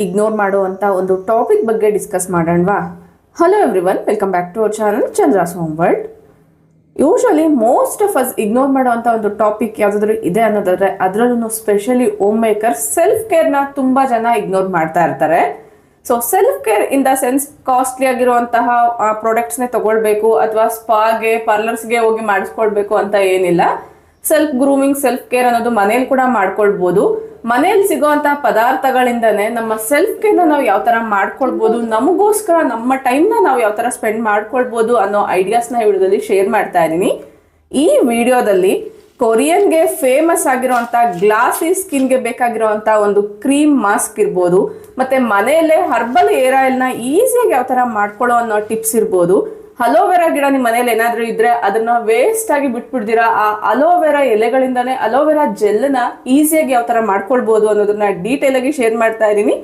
Ignore ಮಾಡುವಂಥ ಒಂದು topic ಬಗ್ಗೆ ಡಿಸ್ಕಸ್ ಮಾಡೋಣವಾ? Hello everyone, welcome back to our channel Chandra's home world. Usually most of us ignore ಮಾಡುವಂಥ ಒಂದು ಟಾಪಿಕ್ ಯಾವುದಾದ್ರೂ ಇದೆ ಅನ್ನೋದಾದ್ರೆ ಅದರಲ್ಲೂ ಸ್ಪೆಷಲಿ ಹೋಮ್ ಮೇಕರ್ ಸೆಲ್ಫ್ ಕೇರ್ನ ತುಂಬ ಜನ ಇಗ್ನೋರ್ ಮಾಡ್ತಾ ಇರ್ತಾರೆ. So self care in the sense costly ಆಗಿರುವಂತಹ ಪ್ರಾಡಕ್ಟ್ಸ್ನೇ ತಗೊಳ್ಬೇಕು ಅಥವಾ ಸ್ಪಾಗೆ ಪಾರ್ಲರ್ಸ್ಗೆ ಹೋಗಿ ಮಾಡಿಸ್ಕೊಳ್ಬೇಕು ಅಂತ ಏನಿಲ್ಲ. ಸೆಲ್ಫ್ ಗ್ರೂಮಿಂಗ್, ಸೆಲ್ಫ್ ಕೇರ್ ಅನ್ನೋದು ಮನೇಲಿ ಕೂಡ ಮಾಡ್ಕೊಳ್ಬೋದು. ಮನೇಲಿ ಸಿಗೋಂತಹ ಪದಾರ್ಥಗಳಿಂದನೇ ನಮ್ಮ ಸೆಲ್ಫ್ ಕೇರ್ನ ನಾವು ಯಾವ ತರ ಮಾಡ್ಕೊಳ್ಬೋದು, ನಮಗೋಸ್ಕರ ನಮ್ಮ ಟೈಮ್ನ ನಾವು ಯಾವ ತರ ಸ್ಪೆಂಡ್ ಮಾಡ್ಕೊಳ್ಬೋದು ಅನ್ನೋ ಐಡಿಯಾಸ್ನ ಈ ವಿಡಿಯೋದಲ್ಲಿ ಶೇರ್ ಮಾಡ್ತಾ ಇದ್ದೀನಿ. ಈ ವಿಡಿಯೋದಲ್ಲಿ ಕೊರಿಯನ್ಗೆ ಫೇಮಸ್ ಆಗಿರುವಂತ ಗ್ಲಾಸಿ ಸ್ಕಿನ್ಗೆ ಬೇಕಾಗಿರುವಂತ ಒಂದು ಕ್ರೀಮ್ ಮಾಸ್ಕ್ ಇರ್ಬೋದು, ಮತ್ತೆ ಮನೆಯಲ್ಲೇ ಹರ್ಬಲ್ ಏರ್ ಆಯಿಲ್ನ ಈಸಿಯಾಗಿ ಯಾವ ತರ ಮಾಡ್ಕೊಳ್ಳೋ ಅನ್ನೋ ಟಿಪ್ಸ್ ಇರ್ಬೋದು. ಅಲೋವೆರಾ ಗಿಡ ನಿಮ್ಮ ಮನೇಲಿ ಏನಾದ್ರೂ ಇದ್ರೆ ಅದನ್ನ ವೇಸ್ಟ್ ಆಗಿ ಬಿಟ್ಬಿಡ್ತೀರಾ, ಆ ಅಲೋವೆರಾ ಎಲೆಗಳಿಂದಾನೇ ಅಲೋವೆರಾ ಜೆಲ್ನ ಈಸಿಯಾಗಿ ಯಾವ ತರ ಮಾಡ್ಕೊಳ್ಬಹುದು ಅನ್ನೋದನ್ನ ಡೀಟೇಲ್ ಆಗಿ ಶೇರ್ ಮಾಡ್ತಾ ಇದ್ದೀನಿ.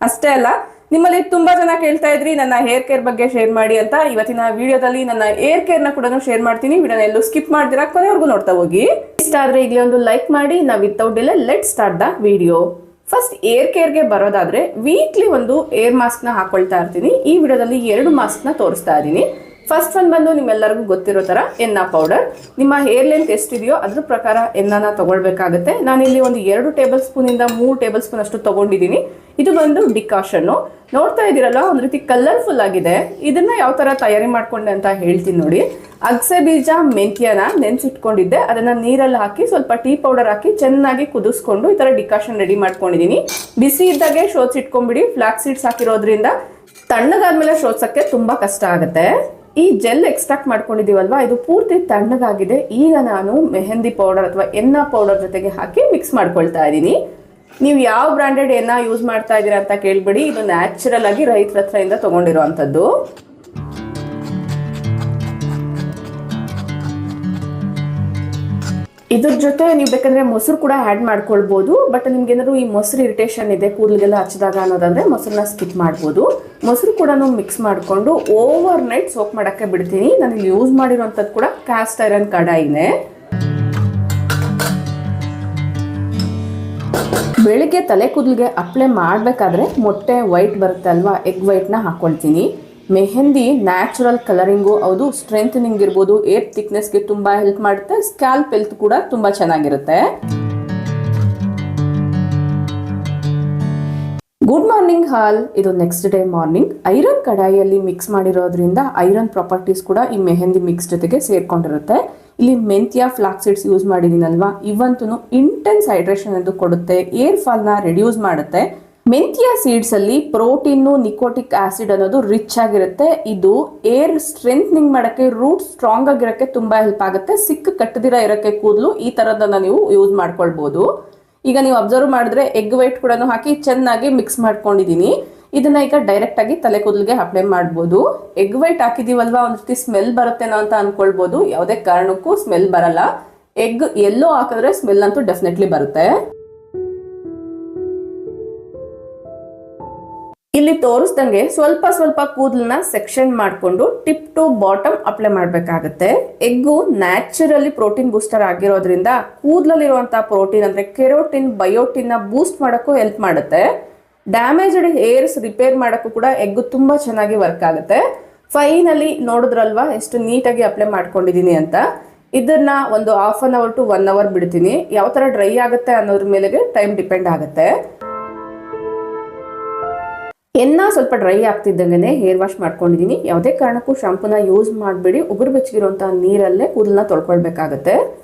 ಅಷ್ಟೇ ಅಲ್ಲ, ನಿಮ್ಮಲ್ಲಿ ತುಂಬಾ ಜನ ಕೇಳ್ತಾ ಇದ್ರಿ ನನ್ನ ಹೇರ್ ಕೇರ್ ಬಗ್ಗೆ ಶೇರ್ ಮಾಡಿ ಅಂತ. ಇವತ್ತಿನ ವಿಡಿಯೋದಲ್ಲಿ ನನ್ನ ಹೇರ್ ಕೇರ್ ನ ಕೂಡ ಶೇರ್ ಮಾಡ್ತೀನಿ. ವಿಡಿಯೋನ ಎಲ್ಲೂ ಸ್ಕಿಪ್ ಮಾಡ್ತೀರಾ, ಕೊನೆವರೆಗೂ ನೋಡ್ತಾ ಹೋಗಿ. ಇಷ್ಟ ಆದ್ರೆ ಈಗಲೇ ಒಂದು ಲೈಕ್ ಮಾಡಿ. ನಾವು without delay let start the video. First hair ಕೇರ್ಗೆ ಬರೋದಾದ್ರೆ ವೀಕ್ಲಿ ಒಂದು ಏರ್ ಮಾಸ್ಕ್ ನ ಹಾಕೊಳ್ತಾ ಇರ್ತೀನಿ. ಈ ವಿಡಿಯೋದಲ್ಲಿ 2 ಮಾಸ್ಕ್ ನ ತೋರಿಸ್ತಾ ಇದ್ದೀನಿ. ಫಸ್ಟ್ ಒನ್ ಬಂದು ನಿಮ್ಮೆಲ್ಲರಿಗೂ ಗೊತ್ತಿರೋ ತರ ಎನ್ನ ಪೌಡರ್. ನಿಮ್ಮ ಹೇರ್ ಲೆಂತ್ ಎಷ್ಟಿದೆಯೋ ಅದ್ರ ಪ್ರಕಾರ ಎನ್ನನ ತಗೊಳ್ಬೇಕಾಗುತ್ತೆ. ನಾನಿಲ್ಲಿ ಒಂದು 2 ಟೇಬಲ್ ಸ್ಪೂನ್ ಇಂದ 3 ಟೇಬಲ್ ಸ್ಪೂನ್ ಅಷ್ಟು ತಗೊಂಡಿದ್ದೀನಿ. ಇದು ಬಂದು ಡಿಕಾಷನ್. ನೋಡ್ತಾ ಇದ್ದೀರಲ್ಲ, ಒಂದು ರೀತಿ ಕಲರ್ಫುಲ್ ಆಗಿದೆ. ಇದನ್ನ ಯಾವ ತರ ತಯಾರಿ ಮಾಡ್ಕೊಂಡೆ ಅಂತ ಹೇಳ್ತೀನಿ ನೋಡಿ. ಅಗಸೆ ಬೀಜ, ಮೆಂತ್ಯನ ನೆನ್ಸಿಟ್ಕೊಂಡಿದ್ದೆ. ಅದನ್ನ ನೀರಲ್ಲಿ ಹಾಕಿ ಸ್ವಲ್ಪ ಟೀ ಪೌಡರ್ ಹಾಕಿ ಚೆನ್ನಾಗಿ ಕುದಿಸ್ಕೊಂಡು ಈ ತರ ಡಿಕಾಷನ್ ರೆಡಿ ಮಾಡ್ಕೊಂಡಿದ್ದೀನಿ. ಬಿಸಿ ಇದ್ದಾಗೆ ಶೋಧಿಸಿಟ್ಕೊಂಡ್ಬಿಡಿ. ಫ್ಲಾಕ್ಸ್ ಸೀಡ್ಸ್ ಹಾಕಿರೋದ್ರಿಂದ ತಣ್ಣಗಾದ್ಮೇಲೆ ಶೋಧಿಸಕ್ಕೆ ತುಂಬಾ ಕಷ್ಟ ಆಗುತ್ತೆ. ಈ ಜೆಲ್ ಎಕ್ಸ್ಟ್ರಾಕ್ಟ್ ಮಾಡ್ಕೊಂಡಿದೀವಲ್ವಾ, ಇದು ಪೂರ್ತಿ ತಣ್ಣಗಾಗಿದೆ. ಈಗ ನಾನು ಮೆಹಂದಿ ಪೌಡರ್ ಅಥವಾ ಎನ್ನ ಪೌಡರ್ ಜೊತೆಗೆ ಹಾಕಿ ಮಿಕ್ಸ್ ಮಾಡ್ಕೊಳ್ತಾ ಇದ್ದೀನಿ. ನೀವು ಯಾವ ಬ್ರಾಂಡೆಡ್ ಎನ್ನ ಯೂಸ್ ಮಾಡ್ತಾ ಇದ್ದೀರಾ ಅಂತ ಕೇಳ್ಬೇಡಿ. ಇದು ನ್ಯಾಚುರಲ್ ಆಗಿ ರೈತರ ಹತ್ರದಿಂದ ತಗೊಂಡಿರುವಂಥದ್ದು. ಇದ್ರ ಜೊತೆ ನೀವು ಬೇಕಂದ್ರೆ ಮೊಸರು ಕೂಡ ಆ್ಯಡ್ ಮಾಡ್ಕೊಳ್ಬೋದು. ಬಟ್ ನಿಮ್ಗೆ ಏನಾದ್ರು ಈ ಮೊಸರು ಇರಿಟೇಷನ್ ಇದೆ ಕೂದಲಿಗೆಲ್ಲ ಹಚ್ಚಿದಾಗ ಅನ್ನೋದಂದ್ರೆ ಮೊಸರನ್ನ ಸ್ಕಿಪ್ ಮಾಡ್ಬೋದು. ಮೊಸರು ಕೂಡ ಮಿಕ್ಸ್ ಮಾಡಿಕೊಂಡು ಓವರ್ ನೈಟ್ ಸೋಪ್ ಮಾಡೋಕ್ಕೆ ಬಿಡ್ತೀನಿ. ನಾನು ಇಲ್ಲಿ ಯೂಸ್ ಮಾಡಿರುವಂಥದ್ದು ಕೂಡ ಕ್ಯಾಸ್ಟ್ ಐರನ್ ಕಡಾಯಿನೇ. ಬೆಳಿಗ್ಗೆ ತಲೆ ಕೂದಲಿಗೆ ಅಪ್ಲೈ ಮಾಡಬೇಕಾದ್ರೆ ಮೊಟ್ಟೆ ವೈಟ್ ಬರುತ್ತೆ ಅಲ್ವಾ, ಎಗ್ ವೈಟ್ನ ಹಾಕೊಳ್ತೀನಿ. ಮೆಹಂದಿ ನ್ಯಾಚುರಲ್ ಕಲರಿಂಗು, ಹೌದು, ಸ್ಟ್ರೆಂಥನಿಂಗ್ ಇರ್ಬೋದು, ಏರ್ ಥಿಕ್ನೆಸ್ಗೆ ತುಂಬ ಹೆಲ್ಪ್ ಮಾಡುತ್ತೆ. ಸ್ಕ್ಯಾಲ್ಪ್ ಹೆಲ್ತ್ ಕೂಡ ತುಂಬ ಚೆನ್ನಾಗಿರುತ್ತೆ. ಗುಡ್ ಮಾರ್ನಿಂಗ್ ಹಾಲ್. ಇದು ನೆಕ್ಸ್ಟ್ ಡೇ ಮಾರ್ನಿಂಗ್. ಐರನ್ ಕಡಾಯಿಯಲ್ಲಿ ಮಿಕ್ಸ್ ಮಾಡಿರೋದ್ರಿಂದ ಐರನ್ ಪ್ರಾಪರ್ಟೀಸ್ ಕೂಡ ಈ ಮೆಹಂದಿ ಮಿಕ್ಸ್ ಜೊತೆಗೆ ಸೇರ್ಕೊಂಡಿರುತ್ತೆ. ಇಲ್ಲಿ ಮೆಂತ್ಯ, ಫ್ಲಾಕ್ಸ್ ಸೀಡ್ಸ್ ಯೂಸ್ ಮಾಡಿದ್ದೀನಲ್ವಾ, ಇವಂತೂ ಇಂಟೆನ್ಸ್ ಹೈಡ್ರೇಷನ್ ಎಂದು ಕೊಡುತ್ತೆ. ಏರ್ ಫಾಲ್ನ ರಿಡ್ಯೂಸ್ ಮಾಡುತ್ತೆ. ಮೆಂತ್ಯ ಸೀಡ್ಸ್ ಅಲ್ಲಿ ಪ್ರೋಟೀನು, ನಿಕೋಟಿಕ್ ಆಸಿಡ್ ಅನ್ನೋದು ರಿಚ್ ಆಗಿರುತ್ತೆ. ಇದು ಏರ್ ಸ್ಟ್ರೆಂಥನಿಂಗ್ ಮಾಡಕ್ಕೆ, ರೂಟ್ ಸ್ಟ್ರಾಂಗ್ ಆಗಿರಕ್ಕೆ ತುಂಬಾ ಹೆಲ್ಪ್ ಆಗುತ್ತೆ. ಸಿಕ್ಕ ಕಟ್ಟದಿರ ಇರಕ್ಕೆ ಕೂದಲು ಈ ತರದನ್ನ ನೀವು ಯೂಸ್ ಮಾಡ್ಕೊಳ್ಬಹುದು. ಈಗ ನೀವು ಅಬ್ಸರ್ವ್ ಮಾಡಿದ್ರೆ ಎಗ್ ವೈಟ್ ಕೂಡ ಹಾಕಿ ಚೆನ್ನಾಗಿ ಮಿಕ್ಸ್ ಮಾಡ್ಕೊಂಡಿದ್ದೀನಿ. ಇದನ್ನ ಈಗ ಡೈರೆಕ್ಟ್ ಆಗಿ ತಲೆ ಕೂದಲಿಗೆ ಅಪ್ಲೈ ಮಾಡ್ಬೋದು. ಎಗ್ ವೈಟ್ ಹಾಕಿದೀವಲ್ವಾ, ಒಂದು ರೀತಿ ಸ್ಮೆಲ್ ಬರುತ್ತೇನೋ ಅಂತ ಅನ್ಕೊಳ್ಬಹುದು. ಯಾವುದೇ ಕಾರಣಕ್ಕೂ ಸ್ಮೆಲ್ ಬರಲ್ಲ. ಎಗ್ ಎಲ್ಲೋ ಹಾಕಿದ್ರೆ ಸ್ಮೆಲ್ ಅಂತೂ ಡೆಫಿನೆಟ್ಲಿ ಬರುತ್ತೆ. ಇಲ್ಲಿ ತೋರಿಸ್ದಂಗೆ ಸ್ವಲ್ಪ ಸ್ವಲ್ಪ ಕೂದಲನ್ನ ಸೆಕ್ಷನ್ ಮಾಡಿಕೊಂಡು ಟಿಪ್ ಟು ಬಾಟಮ್ ಅಪ್ಲೈ ಮಾಡಬೇಕಾಗುತ್ತೆ. ಎಗ್ಗು ನ್ಯಾಚುರಲಿ ಪ್ರೋಟೀನ್ ಬೂಸ್ಟರ್ ಆಗಿರೋದ್ರಿಂದ ಕೂದಲಲ್ಲಿರುವಂತಹ ಪ್ರೋಟೀನ್ ಅಂದ್ರೆ ಕೆರೋಟಿನ್, ಬಯೋಟಿನ್ ನ ಬೂಸ್ಟ್ ಮಾಡೋಕ್ಕೂ ಹೆಲ್ಪ್ ಮಾಡುತ್ತೆ. ಡ್ಯಾಮೇಜ್ಡ್ ಹೇರ್ಸ್ ರಿಪೇರ್ ಮಾಡೋಕ್ಕೂ ಕೂಡ ಎಗ್ಗು ತುಂಬಾ ಚೆನ್ನಾಗಿ ವರ್ಕ್ ಆಗುತ್ತೆ. ಫೈನಲಿ ನೋಡಿದ್ರಲ್ವಾ ಎಷ್ಟು ನೀಟಾಗಿ ಅಪ್ಲೈ ಮಾಡ್ಕೊಂಡಿದ್ದೀನಿ ಅಂತ. ಇದನ್ನ ಒಂದು half an hour to 1 hour ಬಿಡ್ತೀನಿ. ಯಾವ ತರ ಡ್ರೈ ಆಗುತ್ತೆ ಅನ್ನೋದ್ರ ಮೇಲೆ ಟೈಮ್ ಡಿಪೆಂಡ್ ಆಗುತ್ತೆ. ಎನ್ನ ಸ್ವಲ್ಪ ಡ್ರೈ ಆಗ್ತಿದ್ದಂಗೆ ಹೇರ್ ವಾಶ್ ಮಾಡ್ಕೊಂಡಿದ್ದೀನಿ. ಯಾವುದೇ ಕಾರಣಕ್ಕೂ ಶಾಂಪೂನ ಯೂಸ್ ಮಾಡಬೇಡಿ. ಉಗುರು ಬೆಚ್ಚಗಿರುವಂತಹ ನೀರಲ್ಲೇ ಕೂದಲನ್ನ ತೊಳ್ಕೊಳ್ಬೇಕಾಗತ್ತೆ.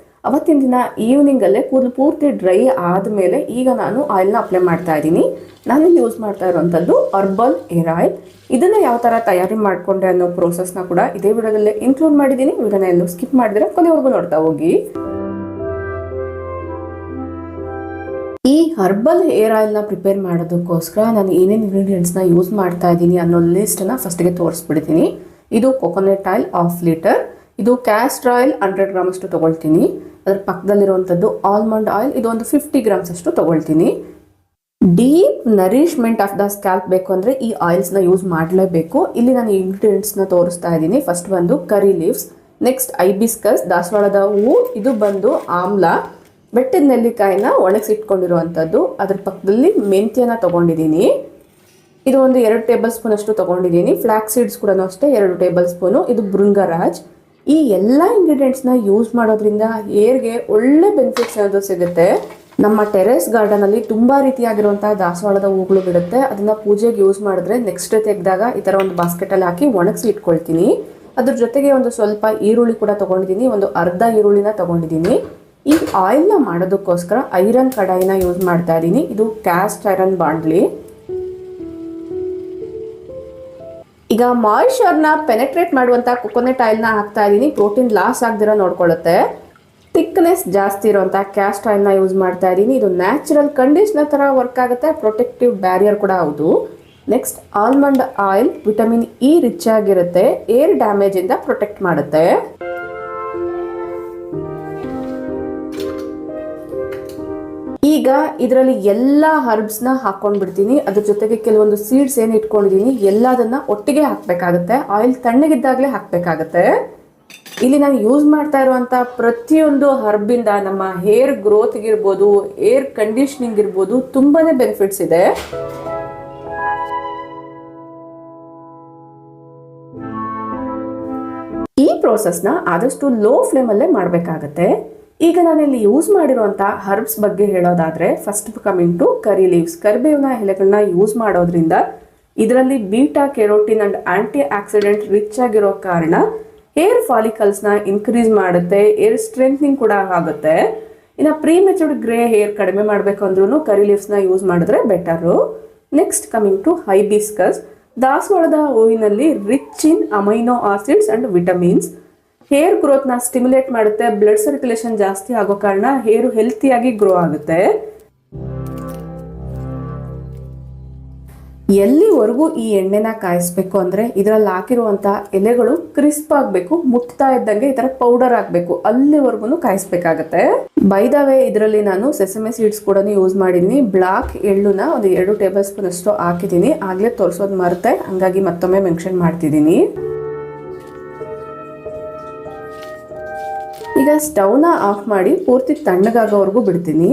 ಅವತ್ತಿನ ದಿನ ಈವ್ನಿಂಗ್ ಅಲ್ಲೇ ಕೂದಲು ಪೂರ್ತಿ ಡ್ರೈ ಆದಮೇಲೆ ಈಗ ನಾನು ಆಯಿಲ್ನ ಅಪ್ಲೈ ಮಾಡ್ತಾ ಇದ್ದೀನಿ. ನಾನು ಯೂಸ್ ಮಾಡ್ತಾ ಇರುವಂಥದ್ದು ಹರ್ಬಲ್ ಏರ್ ಆಯಿಲ್. ಇದನ್ನ ಯಾವ ತರ ತಯಾರಿ ಮಾಡ್ಕೊಂಡೆ ಅನ್ನೋ ಪ್ರೋಸೆಸ್ನ ಕೂಡ ಇದೇ ವಿಡಿಯೋದಲ್ಲೇ ಇನ್ಕ್ಲೂಡ್ ಮಾಡಿದ್ದೀನಿ. ವಿಡಿಯೋನ ಎಲ್ಲೂ ಸ್ಕಿಪ್ ಮಾಡಿದ್ರೆ ಕೊನೆವರೆಗೂ ನೋಡ್ತಾ ಹೋಗಿ. ಈ ಹರ್ಬಲ್ ಏರ್ ಆಯಿಲ್ನ ಪ್ರಿಪೇರ್ ಮಾಡೋದಕ್ಕೋಸ್ಕರ ನಾನು ಏನೇನು ಇಂಗ್ರೀಡಿಯೆಂಟ್ಸ್ನ ಯೂಸ್ ಮಾಡ್ತಾ ಇದ್ದೀನಿ ಅನ್ನೋ ಲಿಸ್ಟನ್ನ ಫಸ್ಟ್ಗೆ ತೋರಿಸ್ಬಿಡ್ತೀನಿ. ಇದು ಕೊಕೊನಟ್ ಆಯಿಲ್ 1/2 ಲೀಟರ್. ಇದು ಕ್ಯಾಸ್ಟರ್ ಆಯಿಲ್ 100 ಗ್ರಾಮ್ ಅಷ್ಟು ತೊಗೊಳ್ತೀನಿ. ಅದರ ಪಕ್ಕದಲ್ಲಿರುವಂಥದ್ದು ಆಲ್ಮಂಡ್ ಆಯಿಲ್, ಇದು ಒಂದು 50 ಗ್ರಾಮ್ಸ್ ಅಷ್ಟು ತೊಗೊಳ್ತೀನಿ. Deep nourishment of the scalp ಬೇಕು ಅಂದರೆ ಈ ಆಯಿಲ್ಸ್ನ ಯೂಸ್ ಮಾಡಲೇಬೇಕು. ಇಲ್ಲಿ ನಾನು ಇಂಗ್ರೀಡಿಯೆಂಟ್ಸ್ನ ತೋರಿಸ್ತಾ ಇದ್ದೀನಿ. ಫಸ್ಟ್ ಬಂದು ಕರಿ ಲೀವ್ಸ್, ನೆಕ್ಸ್ಟ್ ಐಬಿಸ್ಕಸ್, ದಾಸವಾಳದ ಹೂವು, ಇದು ಬಂದು ಆಮ್ಲ, ಬೆಟ್ಟದ ನೆಲ್ಲಿಕಾಯಿನ ಒಣಗಿಸಿಟ್ಕೊಂಡಿರುವಂಥದ್ದು. ಅದ್ರ ಪಕ್ಕದಲ್ಲಿ ಮೆಂತ್ಯನ ತೊಗೊಂಡಿದ್ದೀನಿ. ಇದು ಒಂದು 2 ಟೇಬಲ್ ಸ್ಪೂನ್ ಅಷ್ಟು ತಗೊಂಡಿದ್ದೀನಿ. ಫ್ಲಾಕ್ಸ್ ಸೀಡ್ಸ್ ಕೂಡ ಅಷ್ಟೇ 2 ಟೇಬಲ್ ಸ್ಪೂನು. ಇದು ಭೃಂಗರಾಜ್. ಈ ಎಲ್ಲ ಇಂಗ್ರೀಡಿಯೆಂಟ್ಸ್ನ ಯೂಸ್ ಮಾಡೋದ್ರಿಂದ ಹೇರ್ಗೆ ಒಳ್ಳೆ ಬೆನಿಫಿಟ್ಸ್ ಅನ್ನೋದು ಸಿಗುತ್ತೆ. ನಮ್ಮ ಟೆರೆಸ್ ಗಾರ್ಡನಲ್ಲಿ ತುಂಬಾ ರೀತಿಯಾಗಿರುವಂತಹ ದಾಸವಾಳದ ಹೂಗಳು ಬಿಡುತ್ತೆ. ಅದನ್ನ ಪೂಜೆಗೆ ಯೂಸ್ ಮಾಡಿದ್ರೆ ನೆಕ್ಸ್ಟ್ ತೆಗೆದಾಗ ಈ ತರ ಒಂದು ಬಾಸ್ಕೆಟಲ್ಲಿ ಹಾಕಿ ಒಣಗಿಸಿ ಇಟ್ಕೊಳ್ತೀನಿ. ಅದ್ರ ಜೊತೆಗೆ ಒಂದು ಸ್ವಲ್ಪ ಈರುಳ್ಳಿ ಕೂಡ ತಗೊಂಡಿದ್ದೀನಿ. ಒಂದು ಅರ್ಧ ಈರುಳ್ಳಿನ ತಗೊಂಡಿದ್ದೀನಿ. ಈ ಆಯಿಲ್ನ ಮಾಡೋದಕ್ಕೋಸ್ಕರ ಐರನ್ ಕಡಾಯಿನ ಯೂಸ್ ಮಾಡ್ತಾ ಇದ್ದೀನಿ. ಇದು ಕ್ಯಾಸ್ಟ್ ಐರನ್ ಬಾಂಡ್ಲಿ. ಈಗ ಮಾಯಿಶ್ಚರ್ನ ಪೆನೆಟ್ರೇಟ್ ಮಾಡುವಂಥ ಕೊಕೊನೆಟ್ ಆಯಿಲ್ನ ಹಾಕ್ತಾ ಇದ್ದೀನಿ. ಪ್ರೋಟೀನ್ ಲಾಸ್ ಆಗದಿರೋ ನೋಡ್ಕೊಳ್ಳುತ್ತೆ. ಥಿಕ್ನೆಸ್ ಜಾಸ್ತಿ ಇರುವಂಥ ಕ್ಯಾಸ್ಟ್ ಆಯಿಲ್ನ ಯೂಸ್ ಮಾಡ್ತಾ ಇದ್ದೀನಿ. ಇದು ನ್ಯಾಚುರಲ್ ಕಂಡೀಷ್ನರ್ ಥರ ವರ್ಕ್ ಆಗುತ್ತೆ. ಪ್ರೊಟೆಕ್ಟಿವ್ ಬ್ಯಾರಿಯರ್ ಕೂಡ ಹೌದು. Next almond oil vitamin E rich ಆಗಿರುತ್ತೆ. ಏರ್ ಡ್ಯಾಮೇಜ್ ಇಂದ ಪ್ರೊಟೆಕ್ಟ್ ಮಾಡುತ್ತೆ. ಈಗ ಇದರಲ್ಲಿ ಎಲ್ಲ ಹರ್ಬ್ಸ್ನ ಹಾಕೊಂಡ್ಬಿಡ್ತೀನಿ. ಅದ್ರ ಜೊತೆಗೆ ಕೆಲವೊಂದು ಸೀಡ್ಸ್ ಏನು ಇಟ್ಕೊಂಡಿದ್ದೀನಿ ಎಲ್ಲದನ್ನ ಒಟ್ಟಿಗೆ ಹಾಕಬೇಕಾಗುತ್ತೆ. ಆಯಿಲ್ ತಣ್ಣಗಿದ್ದಾಗಲೇ ಹಾಕಬೇಕಾಗತ್ತೆ. ಇಲ್ಲಿ ನಾನು ಯೂಸ್ ಮಾಡ್ತಾ ಇರುವಂಥ ಪ್ರತಿಯೊಂದು ಹರ್ಬಿಂದ ನಮ್ಮ ಹೇರ್ ಗ್ರೋತ್ಗೆ ಇರ್ಬೋದು, ಏರ್ ಕಂಡೀಷನಿಂಗ್ ಇರ್ಬೋದು, ತುಂಬಾನೇ ಬೆನಿಫಿಟ್ಸ್ ಇದೆ. ಈ ಪ್ರೋಸೆಸ್ನ ಆದಷ್ಟು ಲೋ ಫ್ಲೇಮಲ್ಲೇ ಮಾಡಬೇಕಾಗತ್ತೆ. ಈಗ ನಾನಿಲ್ಲಿ ಯೂಸ್ ಮಾಡಿರುವಂಥ ಹರ್ಬ್ಸ್ ಬಗ್ಗೆ ಹೇಳೋದಾದ್ರೆ, first coming to curry leaves. ಕರಿಬೇವಿನ ಎಲೆಗಳನ್ನ ಯೂಸ್ ಮಾಡೋದ್ರಿಂದ ಇದರಲ್ಲಿ beta carotene and antioxidant rich ಆಗಿರೋ ಕಾರಣ ಹೇರ್ ಫಾಲಿಕಲ್ಸ್ನ ಇನ್ಕ್ರೀಸ್ ಮಾಡುತ್ತೆ. ಹೇರ್ ಸ್ಟ್ರೆಂಥನಿಂಗ್ ಕೂಡ ಆಗುತ್ತೆ. ಇನ್ನು ಪ್ರೀಮೆಚೂರ್ಡ್ ಗ್ರೇ ಹೇರ್ ಕಡಿಮೆ ಮಾಡಬೇಕು ಅಂದ್ರೂ ಕರಿ ಲೀವ್ಸ್ನ ಯೂಸ್ ಮಾಡಿದ್ರೆ better. Next coming to hibiscus. ದಾಸವಾಳದ ಹೂವಿನಲ್ಲಿ rich in amino acids and vitamins. Hair ಗ್ರೋತ್ನ ಸ್ಟಿಮ್ಯುಲೇಟ್ ಮಾಡುತ್ತೆ. ಬ್ಲಡ್ ಸರ್ಕ್ಯುಲೇಷನ್ ಜಾಸ್ತಿ ಆಗೋ ಕಾರಣ ಹೇರು ಹೆಲ್ತಿಯಾಗಿ ಗ್ರೋ ಆಗುತ್ತೆ. ಎಲ್ಲಿವರೆಗೂ ಈ ಎಣ್ಣೆನ ಕಾಯಿಸ್ಬೇಕು ಅಂದ್ರೆ ಇದರಲ್ಲಿ ಹಾಕಿರುವಂತ ಎಲೆಗಳು ಕ್ರಿಸ್ಪ್ ಆಗಬೇಕು. ಮುಟ್ತಾ ಇದ್ದಂಗೆ ಈ ತರ ಪೌಡರ್ ಆಗಬೇಕು. ಅಲ್ಲಿವರೆಗೂ ಕಾಯಿಸ್ಬೇಕಾಗತ್ತೆ. ಬೈ ದ ವೇ ಇದರಲ್ಲಿ ನಾನು ಸೆಸಮೆ ಸೀಡ್ಸ್ ಕೂಡ ಯೂಸ್ ಮಾಡಿದ್ದೀನಿ. ಬ್ಲಾಕ್ ಎಳ್ಳುನ ಒಂದು 2 ಟೇಬಲ್ ಸ್ಪೂನ್ ಅಷ್ಟು ಹಾಕಿದ್ದೀನಿ. ಆಗ್ಲೇ ತೋರಿಸೋದು ಮರುತ್ತೆ, ಹಂಗಾಗಿ ಮತ್ತೊಮ್ಮೆ ಮೆನ್ಷನ್ ಮಾಡ್ತಿದ್ದೀನಿ. ಈಗ ಸ್ಟವ್ನ ಆಫ್ ಮಾಡಿ ಪೂರ್ತಿ ತಣ್ಣಗಾಗೋವರೆಗೂ ಬಿಡ್ತೀನಿ.